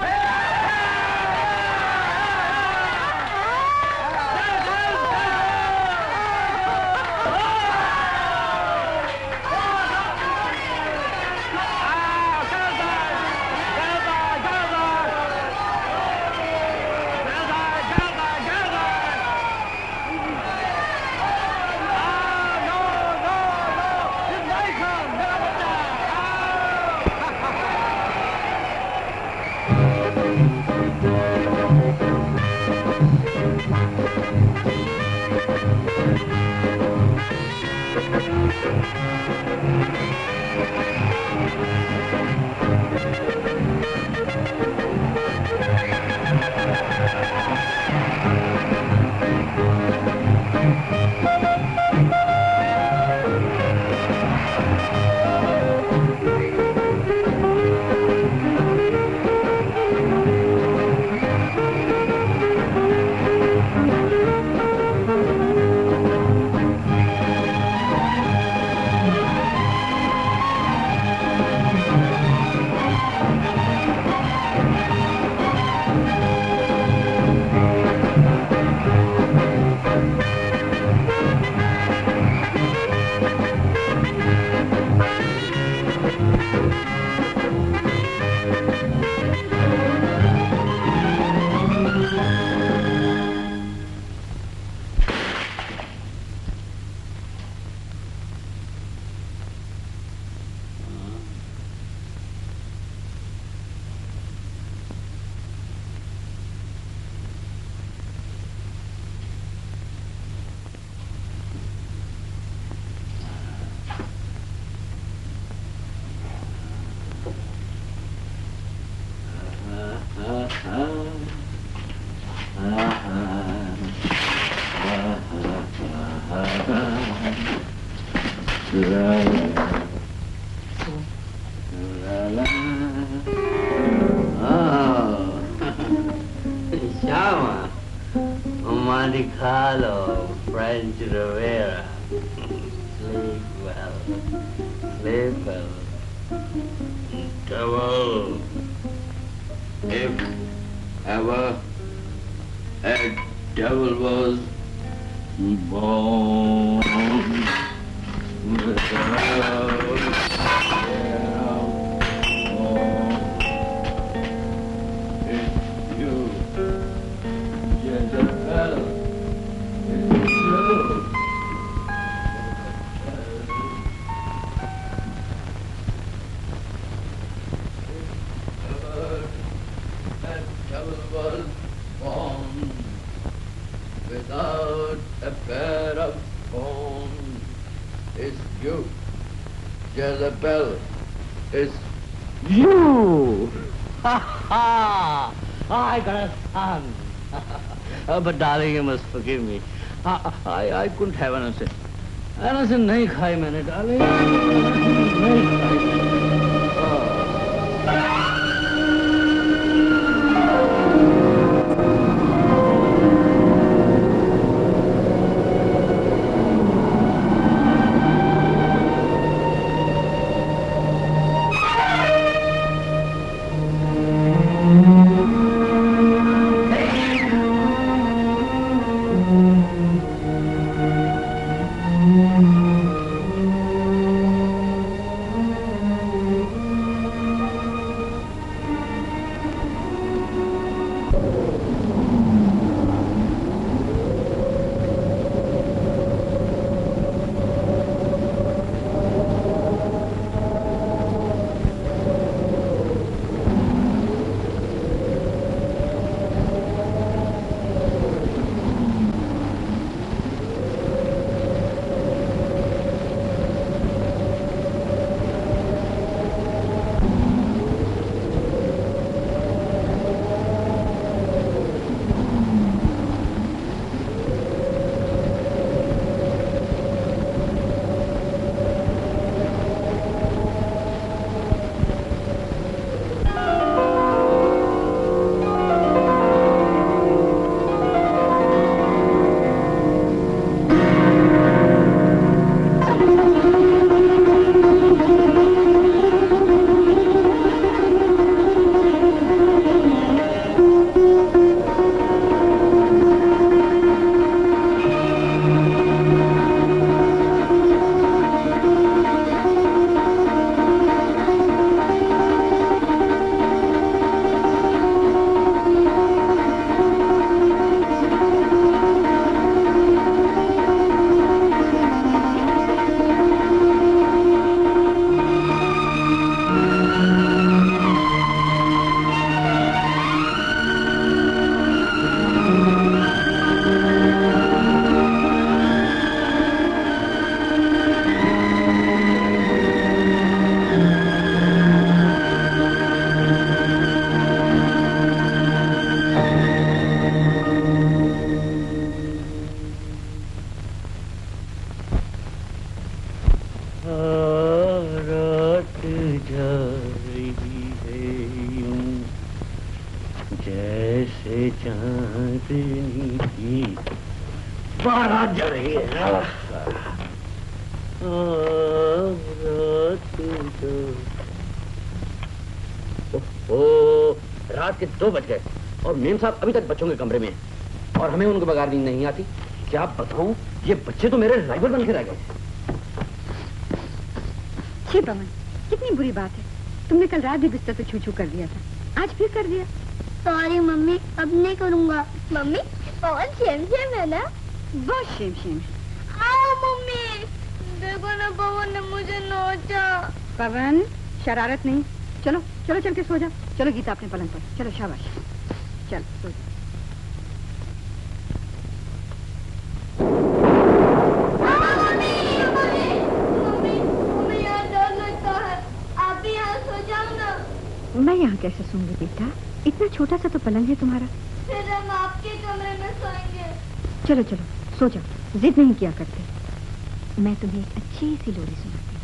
E: Shama, Monte Carlo, French Riviera. Sleep well, sleep well. Devil, if ever a devil was born without a pair of bones. It's you, Jezebel. It's you. Ha ha! I got a son. But darling, you must forgive me. I couldn't have anything. Anything नहीं खाई मैंने, darling. नहीं खाई. रात के 2 बज गए और मेम साहब अभी तक बच्चों के कमरे में हैं और हमें उनके बगैर नींद नहीं आती। क्या बताऊं, ये बच्चे तो मेरे राइवल बन के रह गए।
C: छी पवन, कितनी बुरी बात है। तुमने कल रात भी बिस्तर पे छू छू कर दिया था, आज फिर कर दिया।
D: सॉरी मम्मी, अब नहीं करूँगा। मम्मी, पवन शेम शेम है ना?
C: बहुत शेम शेम।
D: आओ मम्मी, देखो ना पवन ने मुझे नोचा।
C: पवन, शरारत नहीं। चलो चलो चल के सो जा। चलो गीता अपने पलंग पर, चलो शाबाश, चल सो जा। मैं यहाँ कैसे सोऊंगी बेटा, इतना छोटा सा तो पलंग है तुम्हारा।
D: फिर हम आपके कमरे में सोएंगे।
C: चलो चलो सो जाओ, जिद नहीं किया करते। मैं तुम्हें एक अच्छी सी लोरी सुनाती हूँ।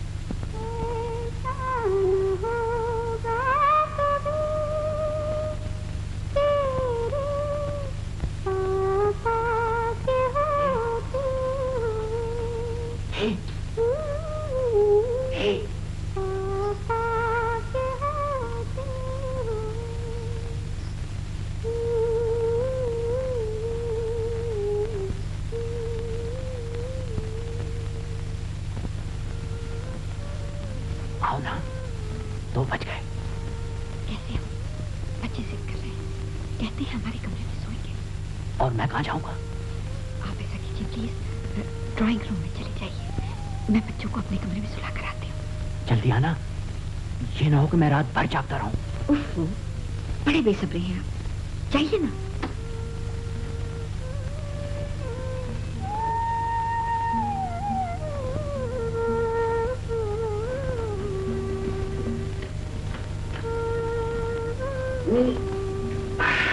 A: आओ ना, 2 बज गए।
C: कैसे हम बच्चे जिद कर रहे हैं, कहते हैं हमारे कमरे में सोएंगे।
A: और मैं कहाँ जाऊंगा?
C: आप ऐसा कीजिए प्लीज, ड्राइंग रूम में चले जाइए। मैं बच्चों को अपने कमरे में सुला कर आती हूँ।
A: जल्दी आना, ये ना हो कि मैं रात भर जागता रहूं।
C: उफ, बड़े बेसब्री हैं आप, जाइए ना।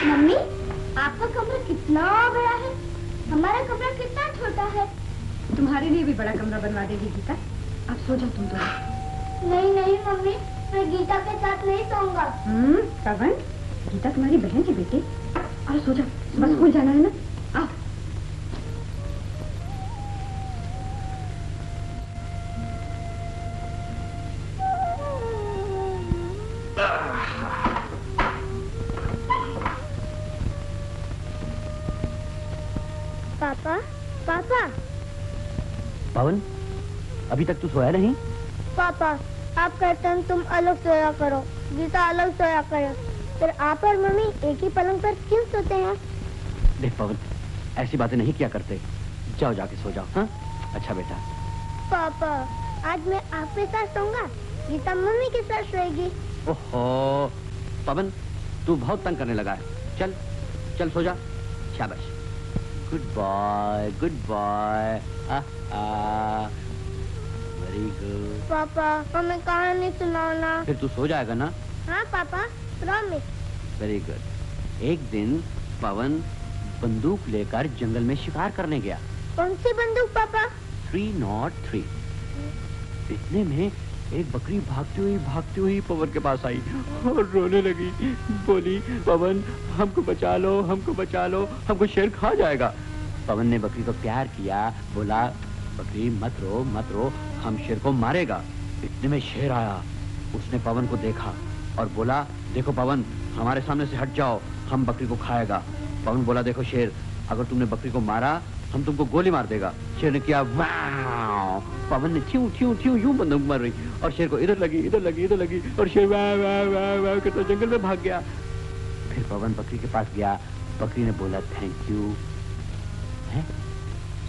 D: मम्मी, आपका कमरा कितना बड़ा है? हमारा कमरा कितना छोटा है?
C: तुम्हारे लिए भी बड़ा कमरा बनवा देगी गीता। अब सो जाओ तुम तो।
D: नहीं नहीं मम्मी, मैं गीता के साथ नहीं सोऊंगा।
C: पवन, गीता तुम्हारी बहन की बेटी। और सो जाओ, सुबह स्कूल जाना है ना। आओ।
D: पापा, पापा।
A: पवन, अभी तक तू सोया नहीं?
D: पापा, आप कहते हैं तुम अलग सोया करो, गीता अलग सोया करे, फिर आप और मम्मी एक ही पलंग पर क्यों सोते हैं?
A: देख पवन, ऐसी बातें नहीं किया करते। जाओ जाके सो जाओ। हाँ, अच्छा बेटा।
D: पापा, आज मैं आपके साथ सोऊंगा, गीता मम्मी के साथ सोएगी।
A: ओहो, पवन, तू बहुत तंग करने लगा है। चल, चल सो जा। शाबाश। Good boy, good boy. Very good.
D: पापा, हमें कहानी सुनाना।
A: फिर तू सो जाएगा ना?
D: हाँ पापा, प्रॉमिस।
A: Very good. एक दिन पवन बंदूक लेकर जंगल में शिकार करने गया।
D: कौन सी बंदूक पापा?
A: 303। इतने में एक बकरी भागती हुई पवन के पास आई और रोने लगी। बोली, पवन हमको बचा लो, हमको बचा लो, हमको शेर खा जाएगा। पवन ने बकरी को प्यार किया, बोला, बकरी मत रो, हम शेर को मारेगा। इतने में शेर आया, उसने पवन को देखा और बोला, देखो पवन, हमारे सामने से हट जाओ, हम बकरी को खाएगा। पवन बोला, देखो शेर, अगर तुमने बकरी को मारा हम तुमको गोली मार देगा। शेर ने किया वाव। पवन ने ठ्यू ठ्यू ठ्यू यूं बंदूक मार रही और शेर को इधर लगी और शेर वाह वाह वाह वाह करता जंगल में भाग गया। फिर पवन बकरी के पास गया, बकरी ने बोला थैंक यू। है?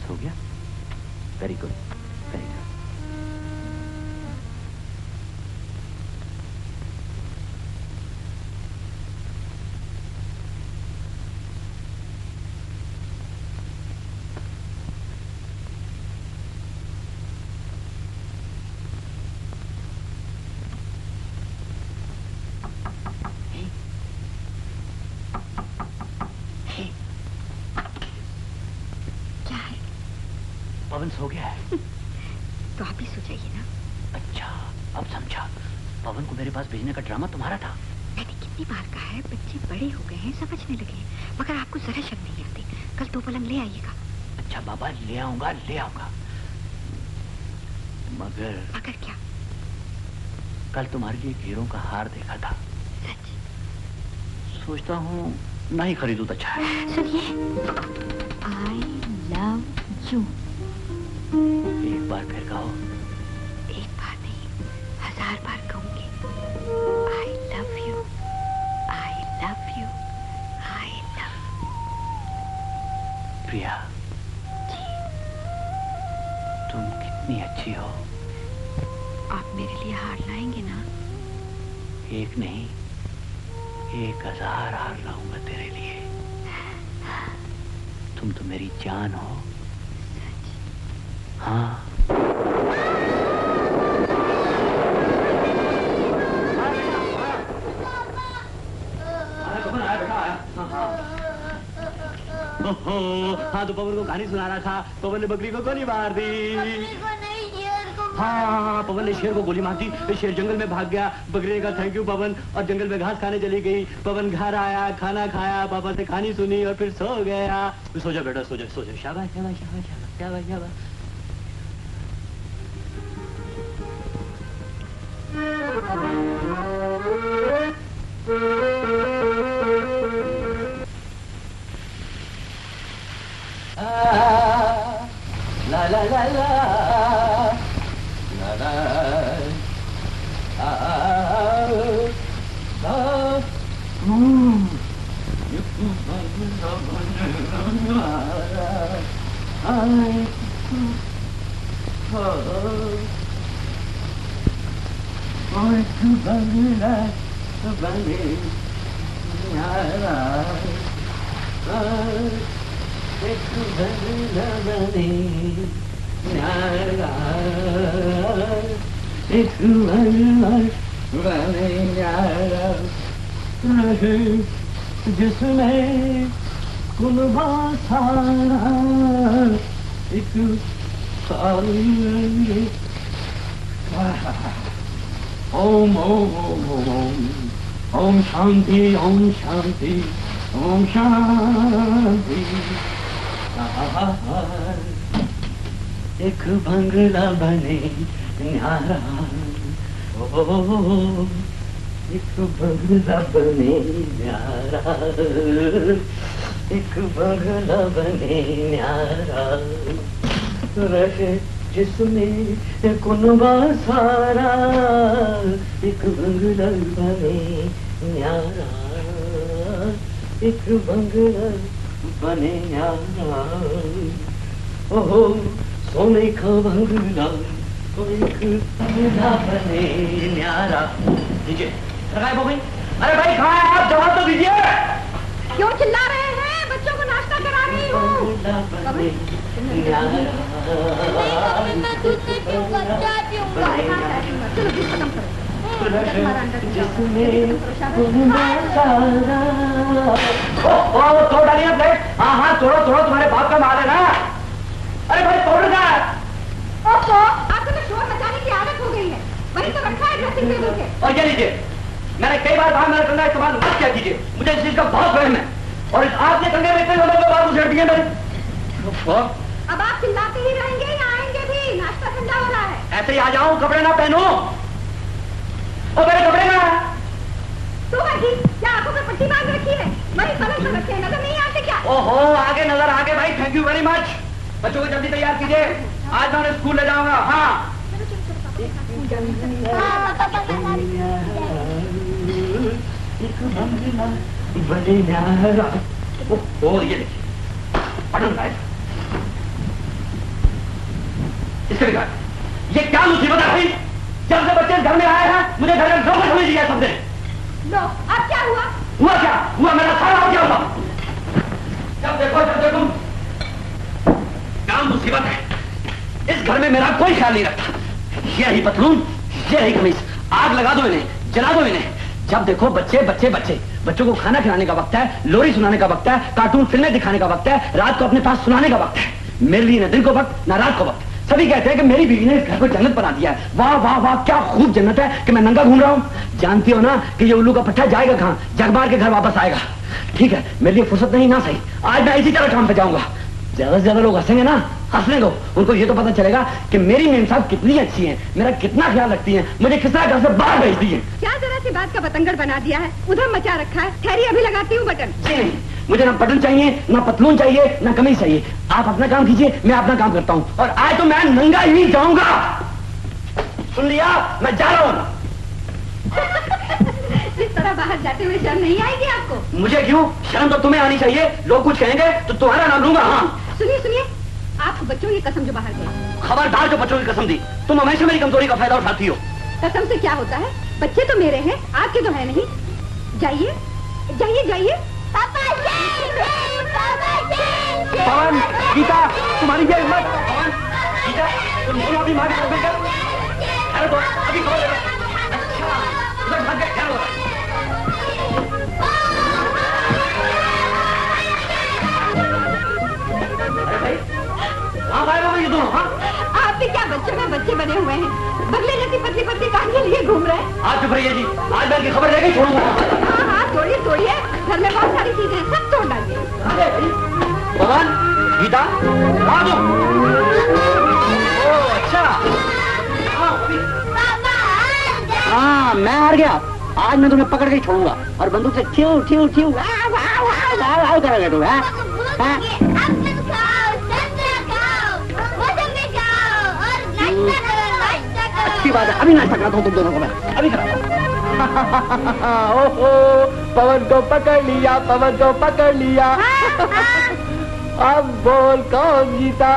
A: सो गया? Very good, very good. Pavan सो गया है।
C: तो आप ही सो जाइए ना।
A: अच्छा, अब समझा। पवन को मेरे पास भेजने का ड्रामा तुम्हारा था।
C: मैंने कितनी बार कहा है, बच्चे बड़े हो गए हैं, समझने लगे हैं, मगर आपको जरा शक नहीं आती। कल 2 पलंग ले आइएगा।
A: अच्छा बाबा, ले आऊंगा। मगर
C: क्या?
A: कल तुम्हारे लिए हीरो का हार देखा था।
C: सच?
A: सोचता हूँ नहीं खरीदूं तो अच्छा है।
C: सुनिए, आई लव यू।
A: एक बार फिर कहो।
C: एक बार नहीं, 1000 बार कहूंगी। I love you, I love you, I love.
A: Priya,
C: ji,
A: तुम कितनी अच्छी हो।
C: आप मेरे लिए हार लाएंगे ना?
A: एक नहीं, 1000 हार लाऊंगा तेरे लिए। तुम तो मेरी जान हो। हाँ। हाँ, तो पवन को कहानी सुना रहा था। पवन ने बकरी को गोली मार दी।
E: हाँ, पवन ने शेर को गोली मार दी, शेर जंगल में भाग गया। बकरी का थैंक यू पवन, और जंगल में घास खाने चली गई। पवन घर आया, खाना खाया, पापा से कहानी सुनी और फिर सो गया। सो जा बेटा, सो जा, सो जा। शाबाश शाबाश शाबाश शाबाश शाबाश। La la la la la la जिसमें कुलबा सारा एक ओम ओम ओम ओम शांति ओम शांति ओम शांति। एक बंगला बने न्यारा, ओ एक बंगला बने न्यारा, एक बंगला बने न्यारा, रहे जिसमें कुनबा सारा, एक बंगला बने न्यारा, एक बंगला बने न्यारा। ओहो सोने का बंगला, एक बंगला बने न्यारा। दीजिए गायब हो गई। अरे भाई कहाँ है आप, जवाब तो दीजिए।
C: क्यों चिल्ला रहे हैं? बच्चों को नाश्ता करा रही हूँ।
D: मैं दूध नहीं पीऊंगा, चाय पीऊंगा।
C: चलो दूध खत्म करो।
E: तोड़ डालिए प्लेट। हाँ हाँ तोड़ो तोड़ो, तुम्हारे बाप का माल है ना। अरे भाई तोड़ रहा है।
C: आपको तो शोर मचाने की आदत हो गई है, वही तो रखा है ड्रेसिंग टेबल के।
E: और ये लीजिए, मैंने कई बार कहा मेरा कंधा इस्तेमाल मत किया कीजिए, मुझे इस चीज का बहुत वहम है। और आपने कंधे में इतने लोगों बात उछेड़ दिए मेरे।
C: अब आप चिल्लाते ही रहेंगे या आएंगे भी? नाश्ता ठंडा हो रहा है।
E: ऐसे ही आ जाऊं, कपड़े ना पहनूं? और मेरे कपड़े ना।
C: तो भाई क्या आंखों पे पट्टी बांध रखी है? वही पलंग पर रखे हैं, नजर नहीं आते क्या?
E: ओहो आगे नजर आगे भाई, थैंक यू वेरी मच। बच्चों को जल्दी तैयार कीजिए, आज मैं उन्हें स्कूल ले जाऊंगा। हाँ ये देखिए पढ़न लायक, इसके बिगाड़। ये क्या मुसीबत है भाई? जब से बच्चे घर में आए हैं मुझे घर में नौकर समझ लिया सबने।
C: लो अब क्या हुआ?
E: हुआ क्या हुआ? मेरा सारा क्या हुआ? जब देखो क्या मुसीबत है। इस घर में मेरा कोई ख्याल नहीं रखता। ये रही पतलून, ये रही कमीज, आग लगा दो इन्हें, जला दो इन्हें। जब देखो बच्चे बच्चे बच्चे। बच्चों को खाना खिलाने का वक्त है, लोरी सुनाने का वक्त है, कार्टून फिल्में दिखाने का वक्त है, रात को अपने पास सुनाने का वक्त है। मेरे लिए न दिन को वक्त न रात को वक्त। सभी कहते हैं कि मेरी बीवी ने इस घर को जन्नत बना दिया है। वाह वाह वाह, क्या खूब जन्नत है कि मैं नंगा घूम रहा हूँ। जानती हो ना कि ये उल्लू का पट्टा जाएगा कहाँ? जगबार के घर वापस आएगा। ठीक है, मेरे लिए फुर्सत नहीं ना सही, आज मैं इसी तरह काम पे जाऊंगा। ज्यादा से ज्यादा लोग हंसेंगे ना, हंसने दो। उनको ये तो पता चलेगा कि मेरी मेम साहब कितनी अच्छी है, मेरा कितना ख्याल रखती है, मुझे किस तरह घर से बाहर भेज दी है।
C: क्या जरा सी बात का बतंगड़ बना दिया है, उधर मचा रखा है। ठहरी अभी लगाती हूँ बटन।
E: जी नहीं, मुझे ना बटन चाहिए, ना पतलून चाहिए, ना कमीज चाहिए। आप अपना काम कीजिए, मैं अपना काम करता हूँ। और आज तो मैं नंगा ही जाऊंगा। सुन लिया, मैं जा रहा हूँ।
C: इस तरह बाहर जाते हुए शर्म नहीं आएगी आपको?
E: मुझे क्यों? शर्म तो तुम्हें आनी चाहिए। लोग कुछ कहेंगे तो तुम्हारा नाम लूंगा। हाँ
C: सुनिए सुनिए, आप बच्चों की कसम जो बाहर गए।
E: खबरदार जो बच्चों की कसम दी। तुम हमेशा मेरी कमजोरी का फायदा उठाती हो।
C: कसम से क्या होता है? बच्चे तो मेरे हैं, आपके तो है नहीं। जाइए जाइए जाइए।
E: पवन, गीता, तुम्हारी क्या हिम्मत? पवन, गीता, तुम दोनों अभी मार कर अरे तो अभी खबर दे। अच्छा उधर भाग गए, क्या हुआ? अरे भाई, हाँ गायब हो गई ये दोनों। हाँ
C: आप भी क्या बच्चों में बच्चे बने हुए हैं, बगले जैसी पतली पतली कहानियां लिए घूम रहे हैं।
E: आज चुप रहिए जी, आज मैं इनकी खबर लेके छोड़ूंगा।
C: हाँ हाँ, तोड़िए तोड़िए, घर में बहुत सारी चीजें हैं, सब तोड़ डालिए।
E: पवन, गीता, आ जाओ। ओह अच्छा, हाँ मैं हार गया। आज मैं तुम्हें पकड़ के ही छोड़ूंगा और बंदूक से ठियो ठियो ठियो करेगा तुम। अच्छी बात है, अभी नाश्ता कराता हूँ तुम दोनों को मैं, अभी कराता हूँ। ओहो, पवन को पकड़ लिया, पवन को पकड़ लिया। अब बोल कौन जीता?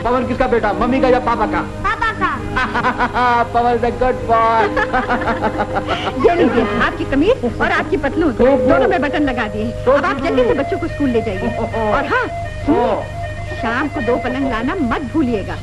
E: पवन किसका बेटा, मम्मी का या पापा का?
C: पापा का।
E: पवन से गुड बॉय।
C: ये लीजिए आपकी कमीज और आपकी पतलून दोनों में बटन लगा दिए। अब आप जल्दी से बच्चों को स्कूल ले जाइए। और हाँ, शाम को 2 पलंग लाना मत भूलिएगा।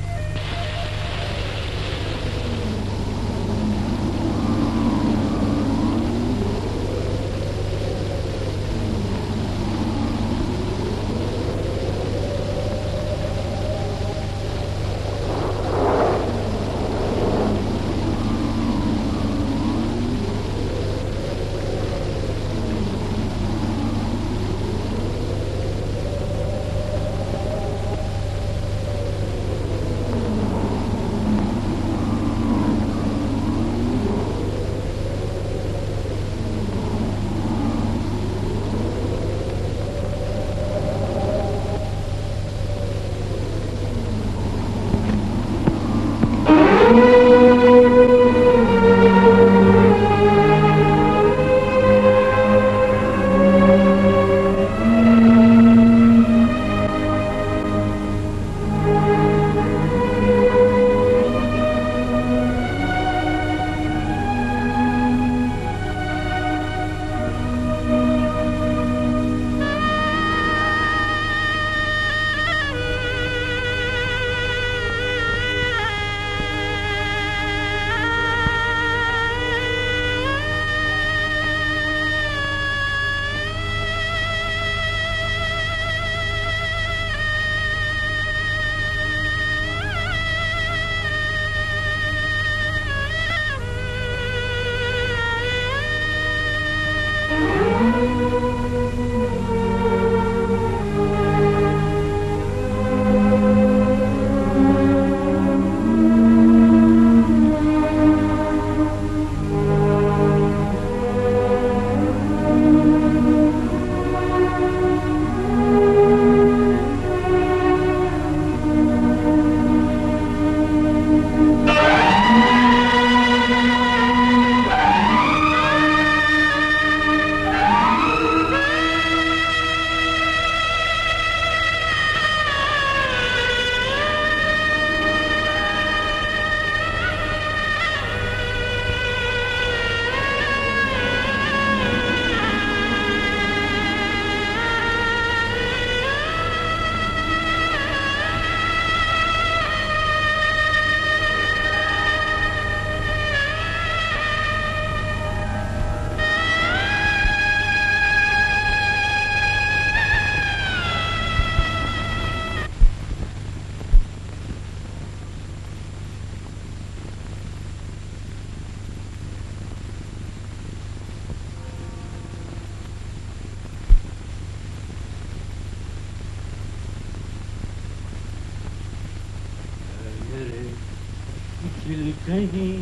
K: दिल कहीं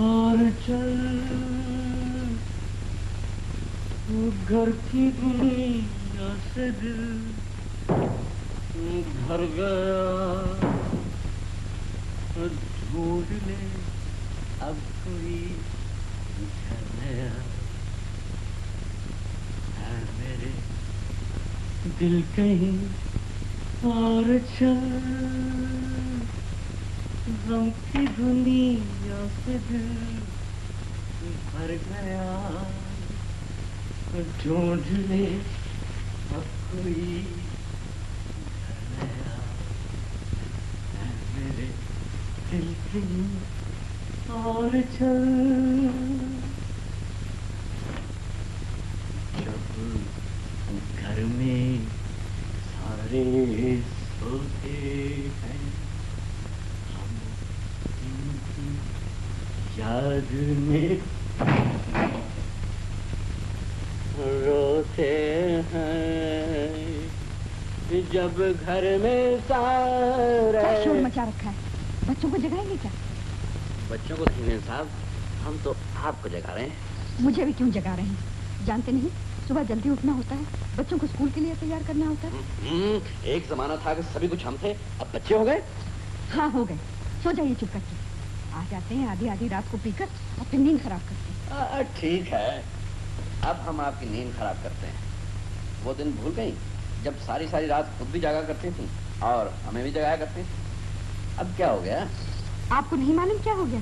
K: और चल, घर की दुनिया से दिल भर गया, ढूंढ ले अब कोई घर नया है मेरे दिल कहीं और चल, गम की दुनिया से दिल भर गया, ढूंढ ले अब कोई घर नया है मेरे दिल कहीं और चल। जब घर में सारे सोते हैं, जागने रोते हैं जब घर में सारे।
C: क्या शोर मचा रखा है? बच्चों को जगाएंगे क्या?
A: बच्चों को नहीं साहब, हम तो आपको जगा रहे हैं।
C: मुझे भी क्यों जगा रहे हैं? जानते नहीं सुबह जल्दी उठना होता है, बच्चों को स्कूल के लिए तैयार करना होता है।
A: एक जमाना था कि सभी कुछ हम थे, अब बच्चे हो गए।
C: हाँ हो गए। सो जाइए चुप करके। आ जाते हैं आधी आधी रात को पीकर और फिर नींद खराब करते हैं।
A: ठीक है, अब हम आपकी नींद खराब करते हैं। वो दिन भूल गई जब सारी सारी रात खुद भी जागा करती थी और हमें भी जगाया करती थी। अब क्या हो गया?
C: आपको नहीं मालूम क्या हो गया?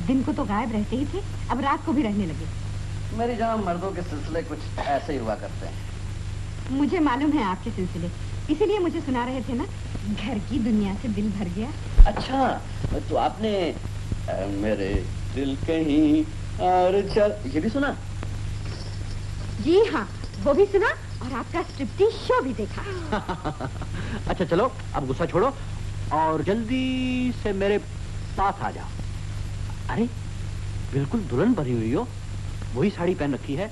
C: दिन को तो गायब रहते ही थे, अब रात को भी रहने लगे।
A: मेरी जनाब, मर्दों के सिलसिले कुछ ऐसे ही हुआ करते हैं।
C: मुझे मालूम है आपके सिलसिले, इसीलिए मुझे सुना रहे थे ना, घर की दुनिया से दिल भर गया।
A: अच्छा, तो आपने मेरे दिल कहीं और चल ये भी सुना?
C: जी हाँ, वो भी सुना और आपका स्ट्रिप्टीज शो भी देखा।
A: अच्छा चलो, अब गुस्सा छोड़ो और जल्दी से मेरे पास आ जाओ। अरे बिल्कुल दुल्हन भरी हुई हो, वही साड़ी पहन रखी है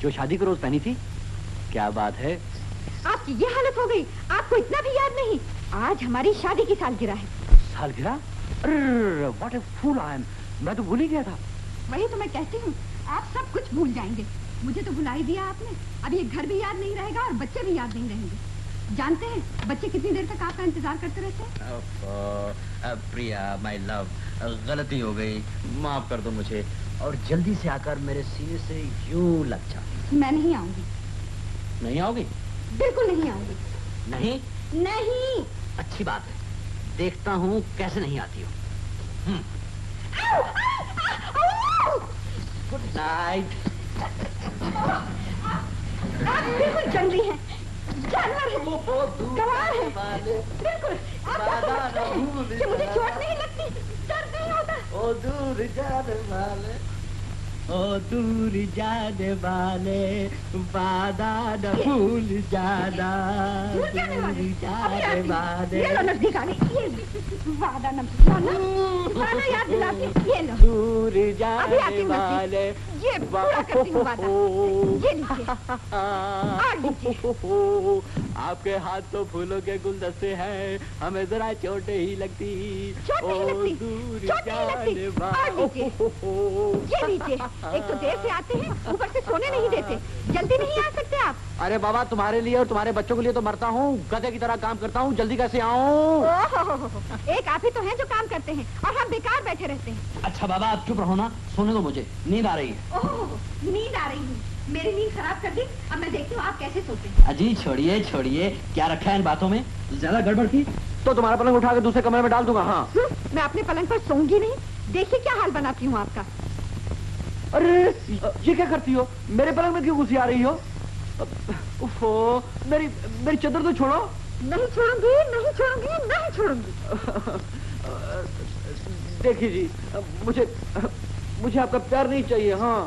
A: जो शादी के रोज पहनी थी। क्या बात है?
C: आपकी ये हालत हो गई, आपको इतना भी याद नहीं? आज हमारी शादी की सालगिरह है।
A: सालगिरह? What A fool I am, मैं तो भूल ही गया था।
C: वही तो मैं कहती हूँ, आप सब कुछ भूल जाएंगे। मुझे तो भुला ही दिया आपने। अब ये घर भी याद नहीं रहेगा और बच्चे भी याद नहीं रहेंगे। जानते हैं बच्चे कितनी देर तक आपका इंतजार करते रहते हैं?
A: प्रिया माय लव, गलती हो गई, माफ कर दो मुझे और जल्दी से आकर मेरे सीने से यूं लग जा।
C: मैं नहीं आऊंगी।
A: नहीं आओगी?
C: बिल्कुल नहीं आऊंगी।
A: नहीं?
C: नहीं।
A: अच्छी बात है, देखता हूँ कैसे नहीं आती हो। Good night.
C: आप बिल्कुल जंगली हैं, जानवर हैं, गवार हैं। बिल्कुल कि मुझे चोट नहीं लगती, दर्द नहीं होता।
K: ओ दूर जाने वाले, ओ दूर जाने वाले, वादा न भूल जाना, दूर जाने वाले।
C: ये लो नजदीक आ गई, ये वादा न भूलना, वादा याद दिलाती, ये लो।
K: दूर जाने वाले,
C: ये पूरा करती हूँ वादा। ये लीजिए, और लीजिए।
K: आपके हाथ तो फूलों के गुलदस्ते हैं, हमें जरा चोटें ही लगती।
C: चोट नहीं लगती, चोट नहीं लगती। और लीजिए, ये लीजिए। एक तो देर से आते हैं, ऊपर से सोने नहीं देते। जल्दी नहीं आ सकते आप?
A: अरे बाबा, तुम्हारे लिए और तुम्हारे बच्चों के लिए तो मरता हूँ, गधे की तरह काम करता हूँ, जल्दी कैसे आऊँ?
C: एक आप ही तो हैं जो काम करते हैं और हम बेकार बैठे रहते हैं।
A: अच्छा बाबा, आप चुप रहो ना, सोने दो मुझे, नींद आ रही है।
C: ओह, नींद आ रही है। मेरी नींद खराब कर दी। अब मैं देखती हूँ आप कैसे सोते हैं।
A: अजी छोड़िए छोड़िए, क्या रखा है इन बातों में? ज्यादा गड़बड़ की तो तुम्हारा पलंग उठा के दूसरे कमरे में डाल दूंगा। हाँ,
C: मैं अपने पलंग पर सोऊंगी नहीं। देखिए क्या हाल बनाती हूँ आपका।
A: अरे ये क्या करती हो? मेरे पलंग में क्यों घुसी आ रही हो? उफो, मेरी चादर तो छोड़ो।
C: नहीं छोड़ूंगी, नहीं छोड़ूंगी, नहीं छोड़ूंगी।
A: देखिए जी, मुझे आपका प्यार नहीं चाहिए। हाँ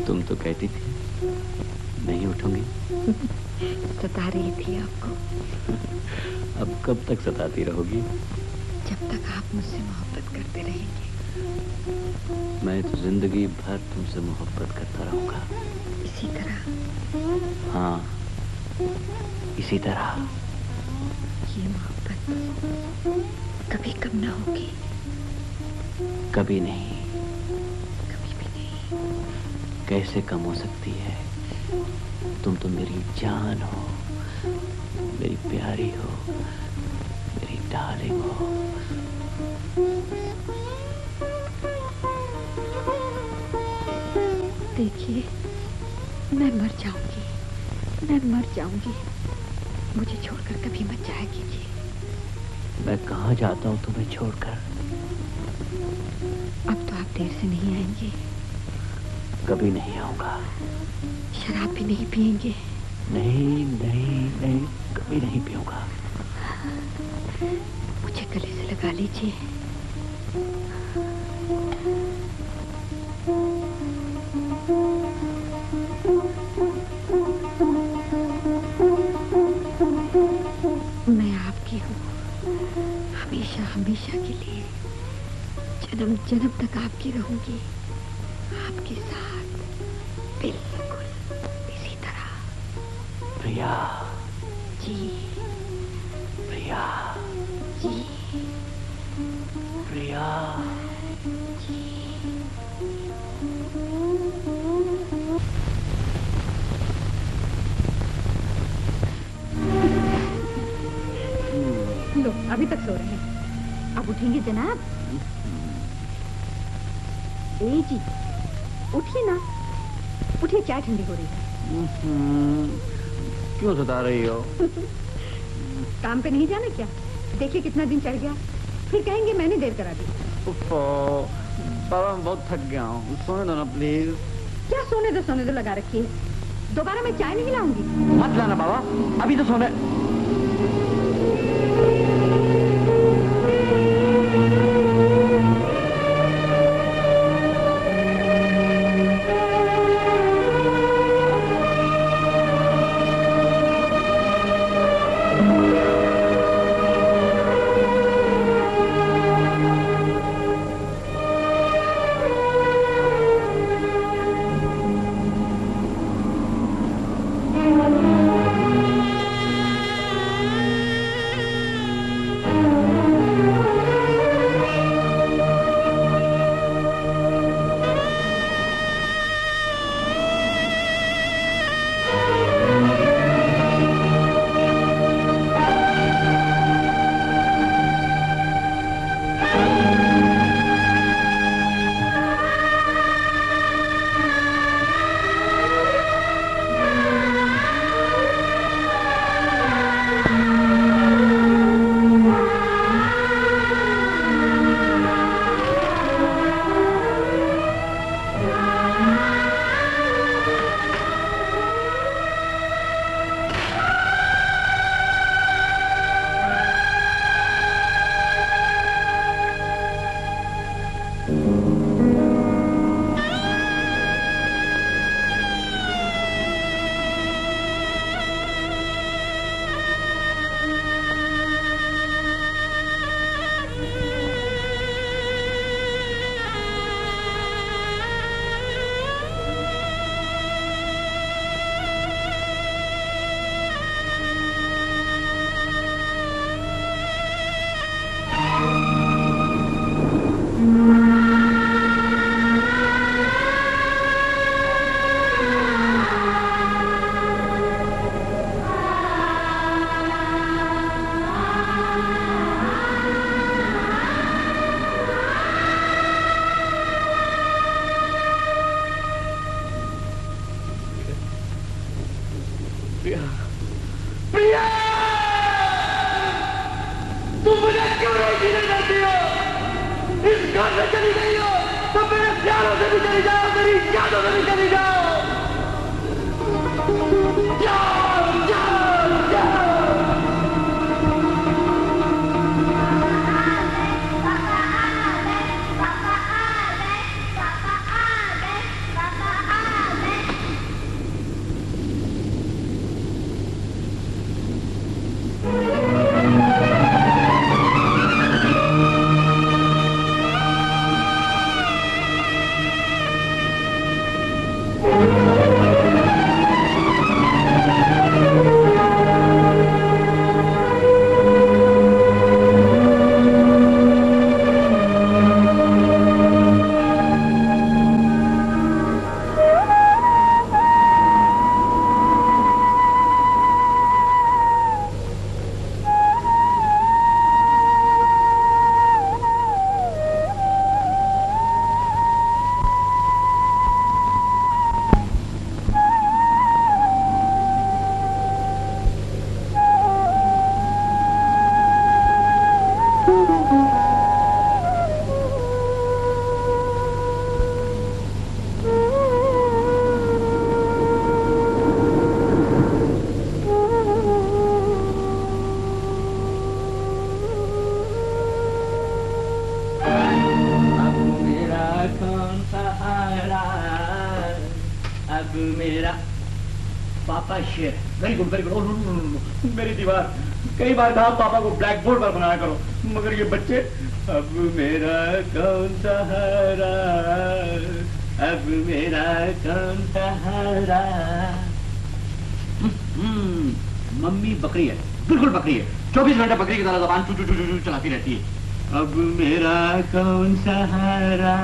A: तुम तो कहती थी नहीं उठूंगी।
C: सता रही थी आपको।
A: अब कब तक सताती रहोगी?
C: जब तक आप मुझसे मोहब्बत करते रहेंगे।
A: मैं तो जिंदगी भर तुमसे मोहब्बत करता रहूंगा।
C: इसी तरह?
A: हाँ, इसी तरह।
C: ये मोहब्बत कभी कम ना होगी।
A: कभी नहीं।
C: कभी भी नहीं।
A: कैसे कम हो सकती है? तुम तो मेरी जान हो, मेरी प्यारी हो, मेरी डार्लिंग हो।
C: देखिए, मैं मर जाऊंगी, मैं मर जाऊंगी। मुझे छोड़कर कभी मत जाया कीजिए।
A: मैं कहाँ जाता हूँ तुम्हें छोड़कर?
C: अब तो आप देर से नहीं आएंगे।
A: कभी नहीं आऊंगा।
C: शराब भी नहीं पिएंगे?
A: नहीं नहीं नहीं, कभी नहीं पीऊंगा।
C: मुझे गले से लगा लीजिए। हमेशा हमेशा के लिए जन्म जन्म तक आपकी रहूंगी, आपके साथ बिल्कुल इसी तरह।
A: प्रिया
C: जी
A: प्रिया
C: जी
A: प्रिया
C: लो, अभी तक सो रहे हैं, अब उठेंगे जनाब? ए जी, उठिए ना, उठिए, चाय ठंडी हो रही है।
A: क्यों सता रही हो?
C: काम पे नहीं जाना क्या? देखिए कितना दिन चढ़ गया, फिर कहेंगे मैंने देर करा दी।
A: बाबा मैं बहुत थक गया हूँ, सोने दो ना प्लीज।
C: क्या सोने दो लगा रखी है, दोबारा मैं चाय नहीं लाऊंगी।
A: मत लाना बाबा, अभी तो सोने।
E: पापा शेर, वेरी गुड, मेरी दीवार, कई बार कहा पापा को ब्लैक बोर्ड पर बनाया करो, मगर ये बच्चे अब मेरा कौन सहारा, अब मेरा कौन सहारा। मम्मी बकरी है, बिल्कुल बकरी है, 24 घंटे बकरी की तरह जबान चू चू चू चू चलाती रहती है। अब मेरा कौन सहारा,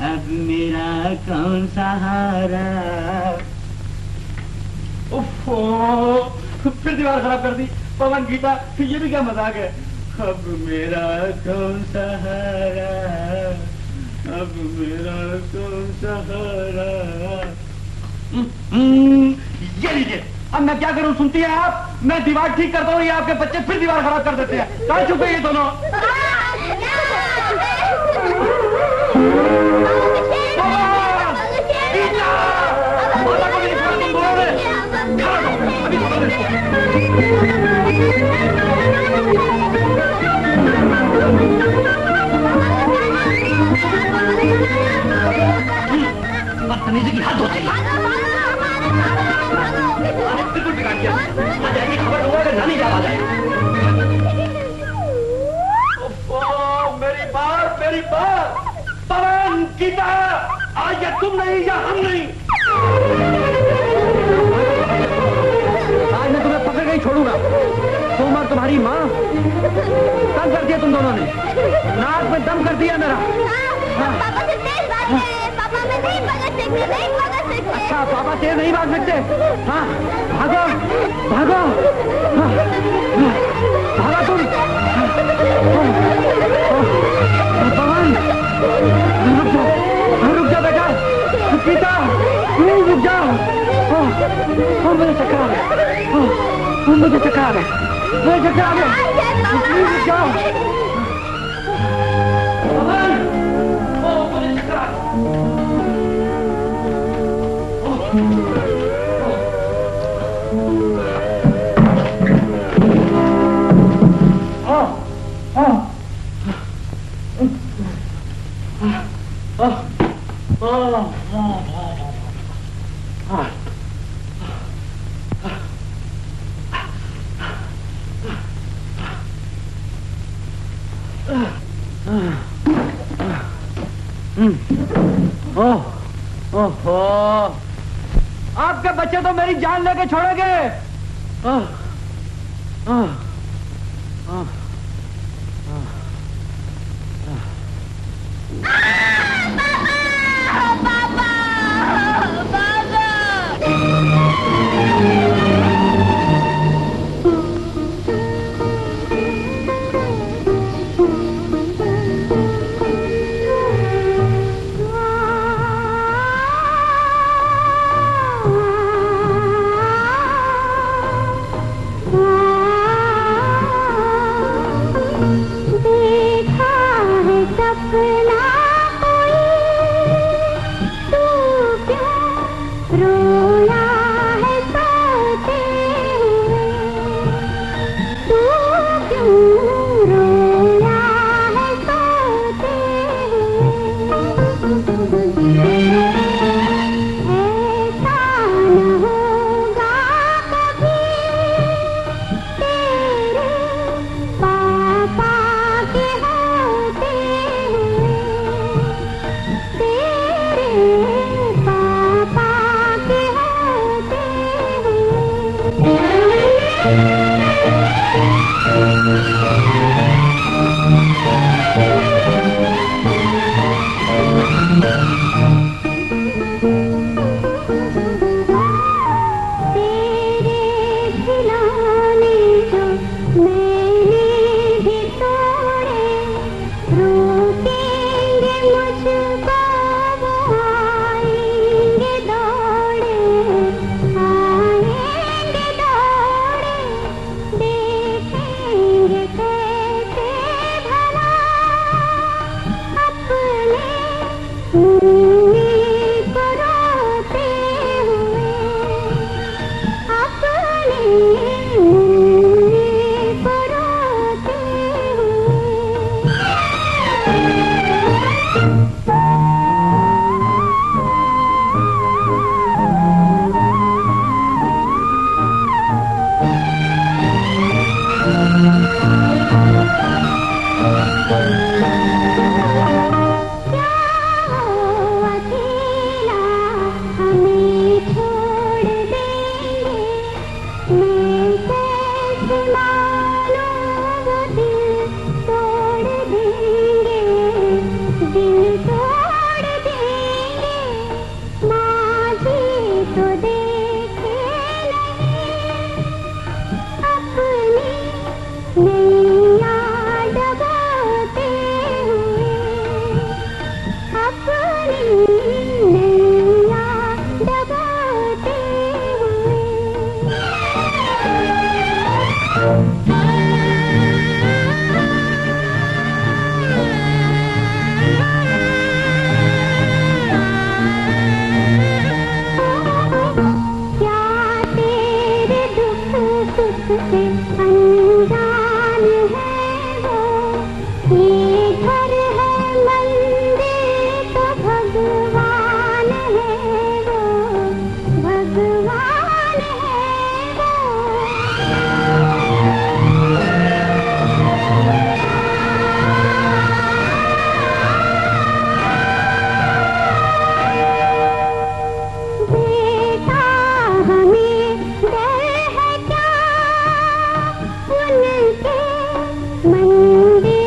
E: अब मेरा कौन सहारा। उफ़्फ़ो, फिर दीवार खराब कर दी। पवन गीता, ये भी क्या मजाक है। अब मेरा कौन सहारा, अब मेरा कौन सहारा। ये लीजिए, अब मैं क्या करूं, सुनती है आप? मैं दीवार ठीक करता हूँ, ये आपके बच्चे फिर दीवार खराब कर देते हैं। कहाँ छुपे ये दोनों? बदतमीजी की हद होती है। बिल्कुल बिगाड़ दिया। आज ऐसी खबर दूंगा कि नानी जान आ जाए। मेरी बात पवन गीता, आज या तुम नहीं या हम नहीं। आज मैं तुम्हें पकड़ के ही छोड़ूंगा। तुम और तुम्हारी माँ तंग कर दिया तुम दोनों ने, नाक में दम कर दिया मेरा।
D: पापा से तेज भाग गए, पापा मैं नहीं भाग सकते, नहीं भाग सकते।
E: अच्छा, पापा तेज नहीं भाग सकते? हाँ, भागो भागो, भागा तुम। पवन रुक जा बेटा, गीता रुक जाओ। मुझे चक्कर आ गया, मुझे चक्कर आ गया, मुझे चक्कर आ गया। रुक जाओ पवन, मुझे चक्कर आ गया। ओहो, आपके बच्चे तो मेरी जान लेके छोड़ेंगे।
D: नैया डुबाते हुए अपनी नैया डुबाते हुए क्या तेरे दुख सुख से अनजान है वो, ये घर है मंदिर तो भगवान है वो, भगवान है वो। बेटा हमें डर है क्या उनके मंदिर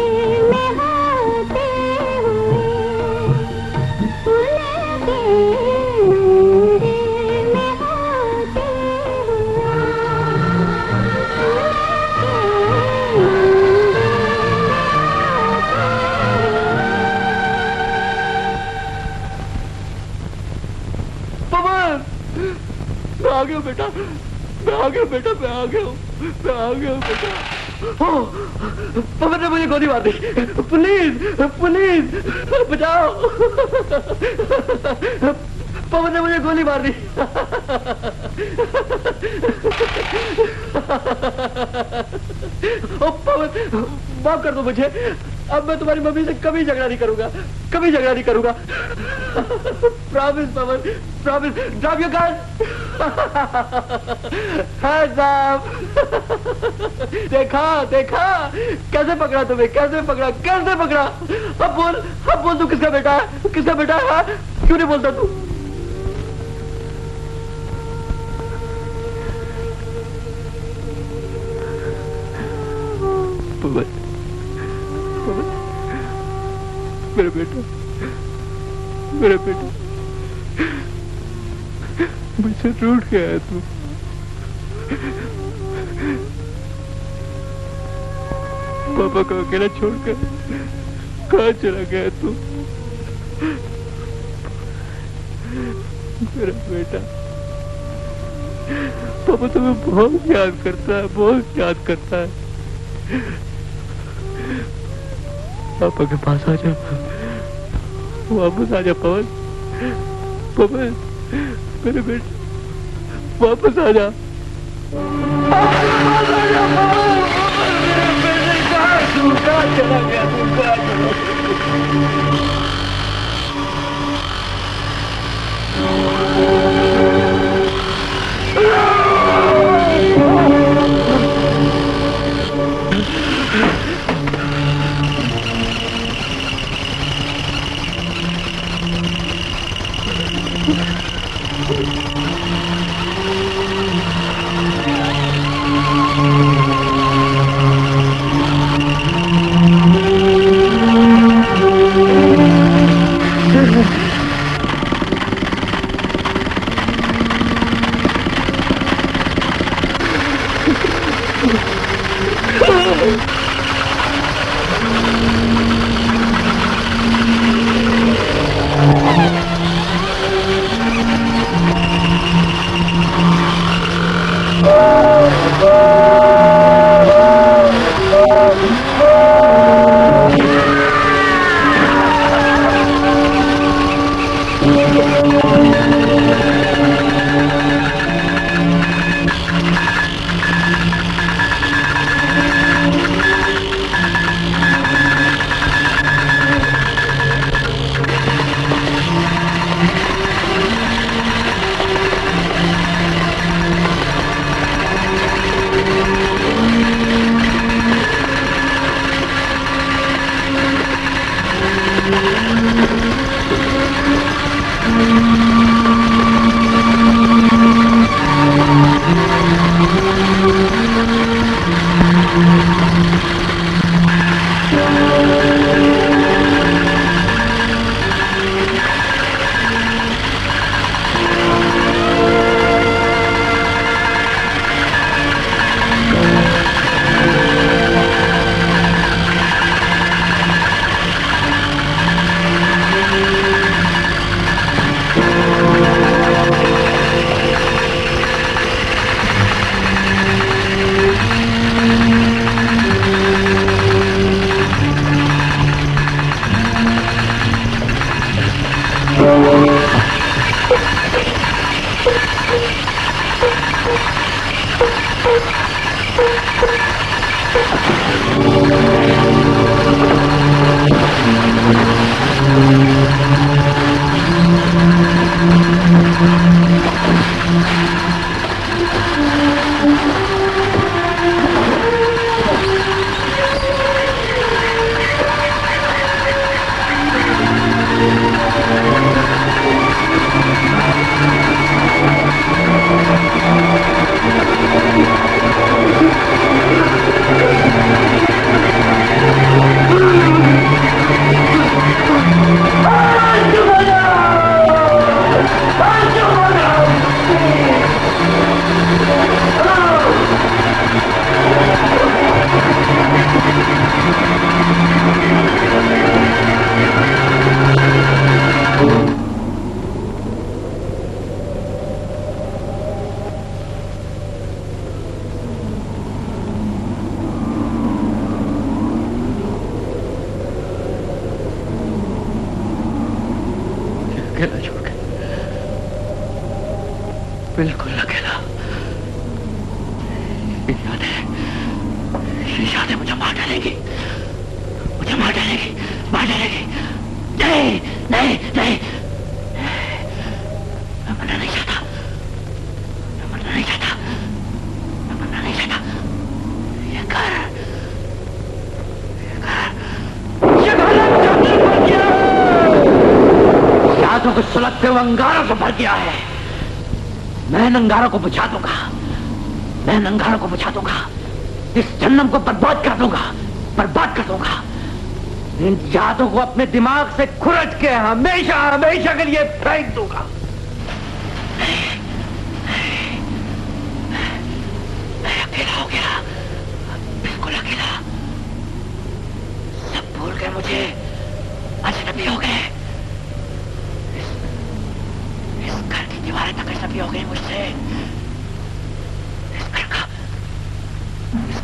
D: में होते हुए, उनके मंदिर में होते हुए,
K: पवन, मैं आ गया बेटा, मैं आ गया बेटा, मैं आ गया हूँ, मैं आ गया हूँ बेटा। पवन ने मुझे गोली मार दी। पुलिस, पुलिस, बचाओ। पवन ने मुझे गोली मार दी। ओ पवन, माफ कर दो मुझे। अब मैं तुम्हारी मम्मी से कभी झगड़ा नहीं करूंगा, कभी झगड़ा नहीं करूंगा। Promise Pawan, promise. Drop your gun. Hands up. देखा, देखा कैसे पकड़ा तुम्हें, कैसे पकड़ा, कैसे पकड़ा। अब बोल तू किसका बेटा है, किसका बेटा है? क्यों नहीं बोलता तू? पवन, पवन, मेरा बेटा, मेरा बेटा, मुझसे रूठ गया है तू। पापा को अकेला छोड़कर कहाँ चला गया तू? मेरा बेटा, पापा तुम्हें बहुत याद करता है, बहुत याद करता है। पापा के पास आ जा, वापस आ जा पवन, पवन, मेरे बेटे, वापस आ जा। वापस आ जा पवन, मेरे बेटे कहाँ चला गया, तू कहाँ चला गया?
E: मेरी शादी मुझे मार डालेंगी, मुझे मार डालेंगी, मार डालेंगी। नहीं नहीं नहीं, मैं मरना नहीं चाहता, मैं मरना नहीं चाहता, मैं मरना नहीं चाहता। ये घर यादों को सुलगते हुए अंगारों से भर गया है। मैं इन अंगारों को बुझा दूंगा, मैं इन अंगारों को बुझा दूंगा, इस जन्म को बर्बाद कर दूंगा, बर्बाद कर दूंगा। इन यादों को अपने दिमाग से खुरच के हमेशा हमेशा के लिए फेंक दूंगा। मैं अकेला हो गया, बिल्कुल अकेला। सब भूल गए मुझे, अजनबी हो गए। इस घर की दीवारें तक अजनबी हो गई मुझसे। इस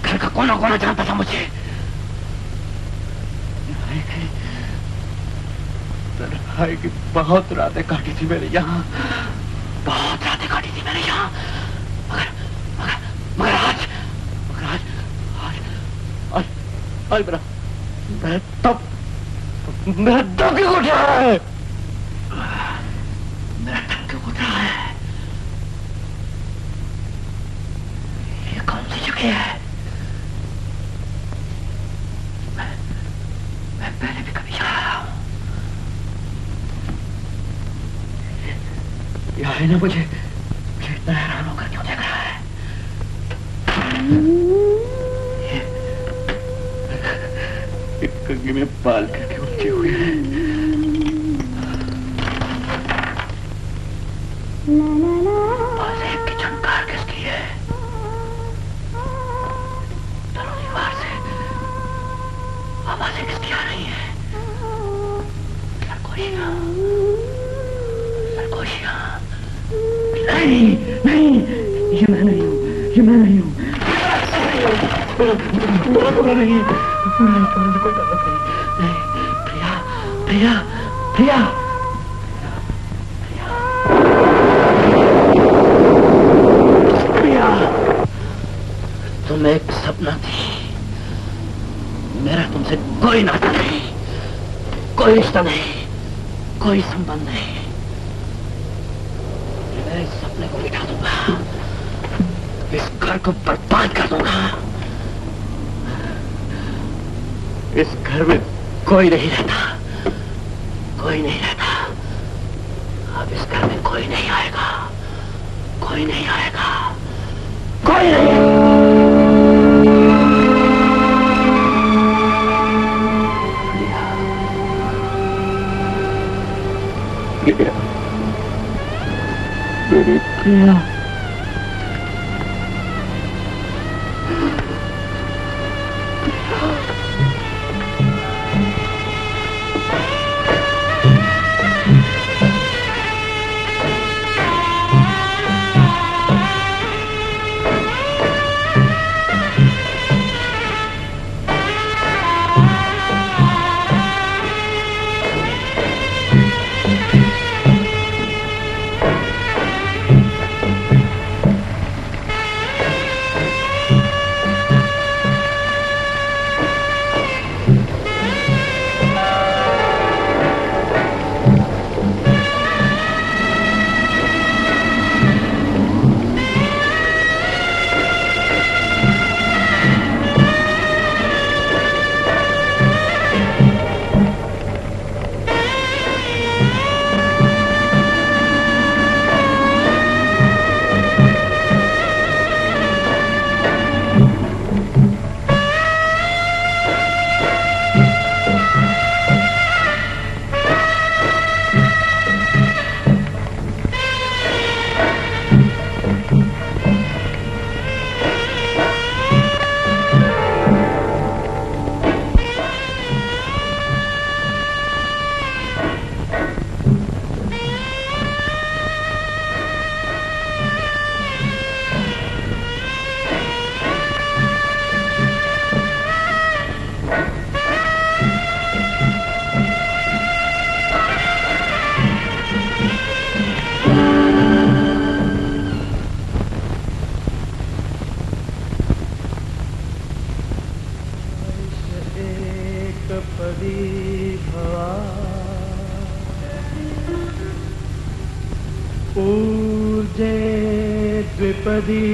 E: घर का कोना कोना जानता था मुझे। तन्हाई की बहुत रातें काटी थी मैंने यहाँ, बहुत रातें काटी थी मैंने यहाँ। मगर मगर मगर आज मैं तब मेरा दम क्यों उठ रहा है, मेरा दम क्यों उठ रहा है। ये कौन सी जगह है? मैं पहले भी कभी यहाँ आया हूँ। यहाँ है ना, मुझे इतना हैरान होकर क्यों देख रहा है? एक कंघी में बाल करके उलझे हुए हैं। एक की झनकार किसकी है? दोनों दीवार से आवाजें किसकी आ रही है? सरगोशियां, सरगोशियां। नहीं नहीं, ये मैं नहीं हूँ, ये मैं नहीं हूँ। बुरा नहीं है, कोई गलत नहीं। प्रिया प्रिया प्रिया, प्रिया, तुम एक सपना थी। मेरा तुमसे कोई नाता नहीं, कोई रिश्ता नहीं, कोई संबंध नहीं। मैं इस सपने को मिटा दूंगा, इस घर को बर्बाद कर दूंगा। इस घर में कोई नहीं रहता, कोई नहीं रहता। अब इस घर में कोई नहीं आएगा, कोई नहीं आएगा, कोई नहीं आएगा। प्रिया, मेरी प्रिया,
L: एकपदी भवा ऊर्जे द्विपदी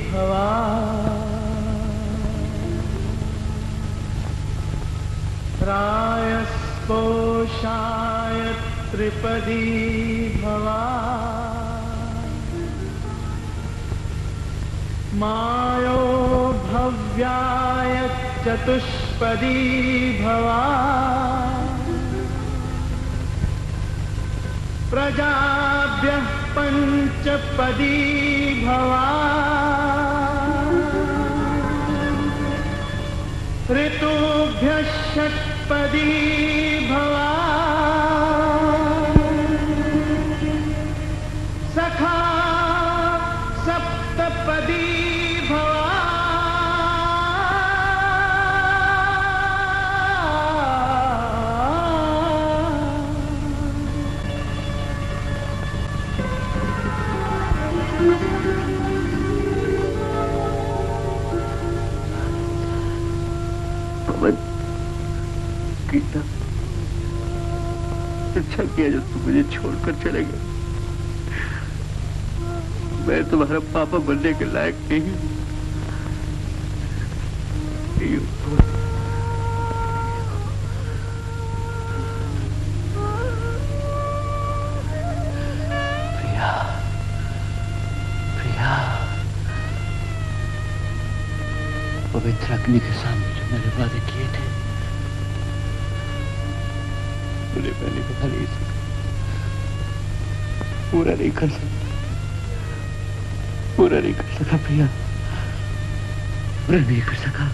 L: भवा रायस्पोषाय त्रिपदी भवा मायो भव्याय चतुष्पदी भवा प्रजाभ्यः पंचपदी भवा ऋतुभ्यः षट्पदी भवा सखा सप्तपदी भवा
K: कितना अच्छा किया जो तुम मुझे छोड़कर चले गए। मैं तुम्हारा पापा बनने के लायक नहीं हूं। प्रिया, प्रिया, पवित्र अग्नि के सामने जो मैंने वादे किए थे मुझे मैंने कहा नहीं सका, पूरा नहीं कर सका, पूरा नहीं कर सका प्रिया, पूरा नहीं कर सका,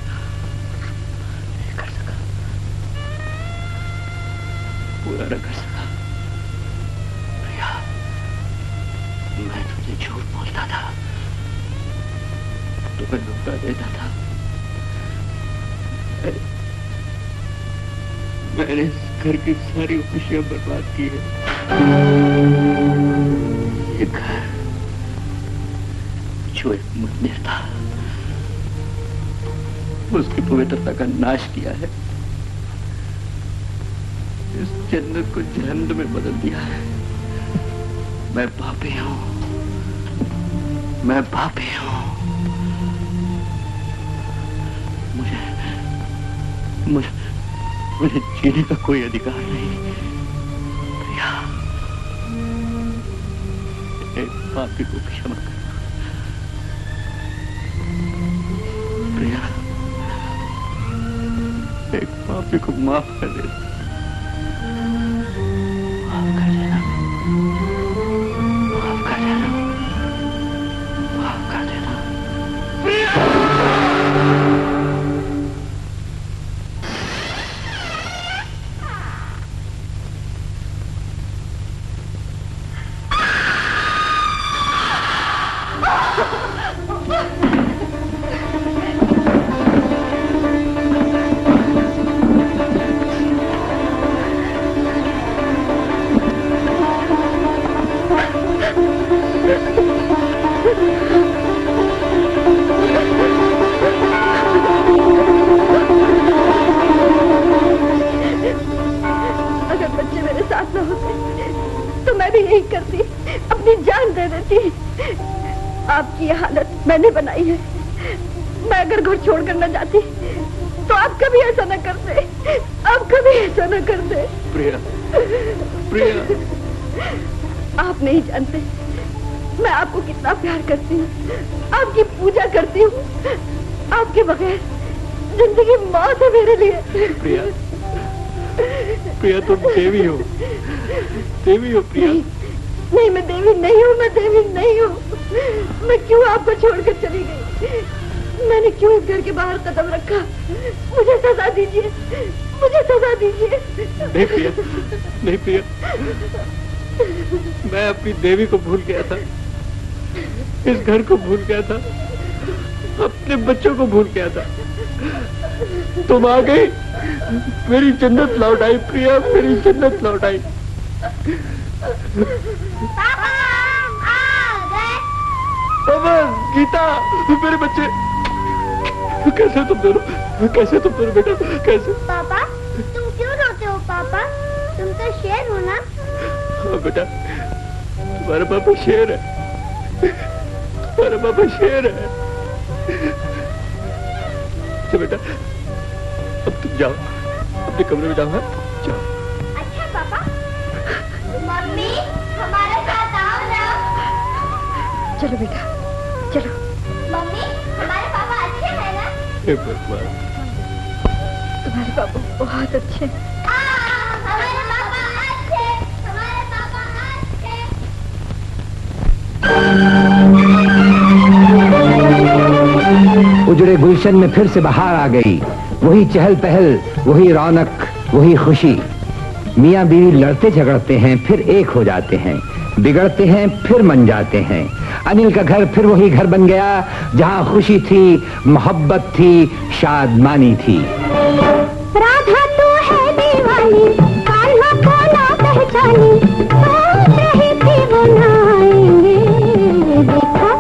K: नहीं कर सका, पूरा नहीं कर सका प्रिया। मैं तुझे झूठ बोलता था, तुम्हें धोखा देता था। मैंने इस घर की सारी खुशियां बर्बाद की है। ये घर जो एक मंदिर था उसकी पवित्रता का नाश किया है। इस जन्नत को जहन्नम में बदल दिया है। मैं पापी हूं, मैं पापी हूं। मुझे जीने का कोई अधिकार नहीं प्रिया। एक पापी को क्षमा कर प्रिया, एक पापी को माफ कर दे, माफ कर देना, माफ कर देना, माफ कर देना प्रिया।
C: आपकी हालत मैंने बनाई है। मैं अगर घर छोड़कर न जाती तो आप कभी ऐसा न करते, आप कभी ऐसा न करते।
K: प्रिया, प्रिया,
C: आप नहीं जानते मैं आपको कितना प्यार करती हूँ, आपकी पूजा करती हूँ। आपके बगैर जिंदगी मौत है मेरे लिए।
K: प्रिया, प्रिया तुम देवी हो, देवी हो प्रिया।
C: नहीं, मैं देवी नहीं हूँ, मैं देवी नहीं हूँ। मैं क्यों आपको छोड़कर चली गई? मैंने क्यों इस घर के बाहर कदम रखा? मुझे सजा दीजिए, मुझे सजा दीजिए।
K: नहीं प्रिया, नहीं प्रिया, मैं अपनी देवी को भूल गया था, इस घर को भूल गया था, अपने बच्चों को भूल गया था। तुम आ गई, मेरी जन्नत लौट आई प्रिया, मेरी जन्नत लौट आई। पापा, गीता, मेरे बच्चे, कैसे तुम दोनों बेटा, कैसे?
D: पापा
K: हाँ बेटा, तुम्हारा पापा शेर है, तुम्हारा पापा शेर है। अच्छा बेटा, अब तुम जाओ, अपने कमरे में जाओ। हाँ? जाओ।
D: अच्छा पापा, मम्मी हमारे साथ आओ ना।
C: चलो बेटा, चलो।
D: मम्मी हमारे पापा अच्छे हैं ना?
K: हे भगवान,
C: तुम्हारे पापा बहुत अच्छे हैं।
D: हमारे पापा अच्छे, हमारे पापा अच्छे।
I: उजड़े गुलशन में फिर से बहार आ गई। वही चहल पहल, वही रौनक, वही खुशी। मियाँ बीवी लड़ते झगड़ते हैं, फिर एक हो जाते हैं, बिगड़ते हैं, फिर मन जाते हैं। अनिल का घर फिर वही घर बन गया जहाँ खुशी थी, मोहब्बत थी, शादमानी थी।
D: राधा तू है दीवानी, कान्हा को ना पहचानी, सोच रही थी वो ना आएंगे। देखा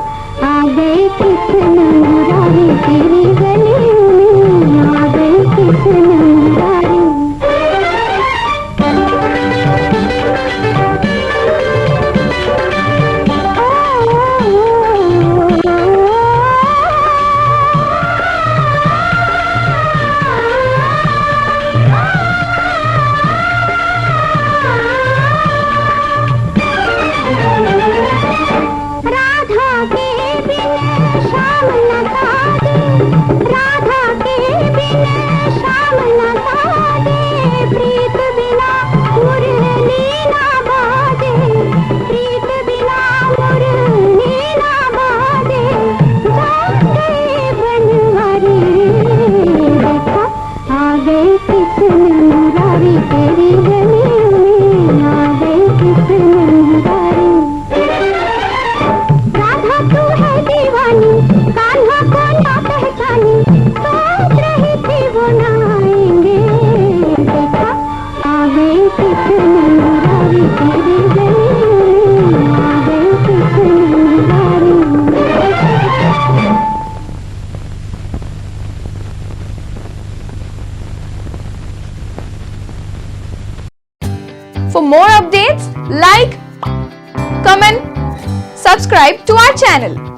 D: आ गए किशन मुरारी तेरी गली में, आ गए Kishan Murari.
M: For more updates, like, comment, subscribe to our channel.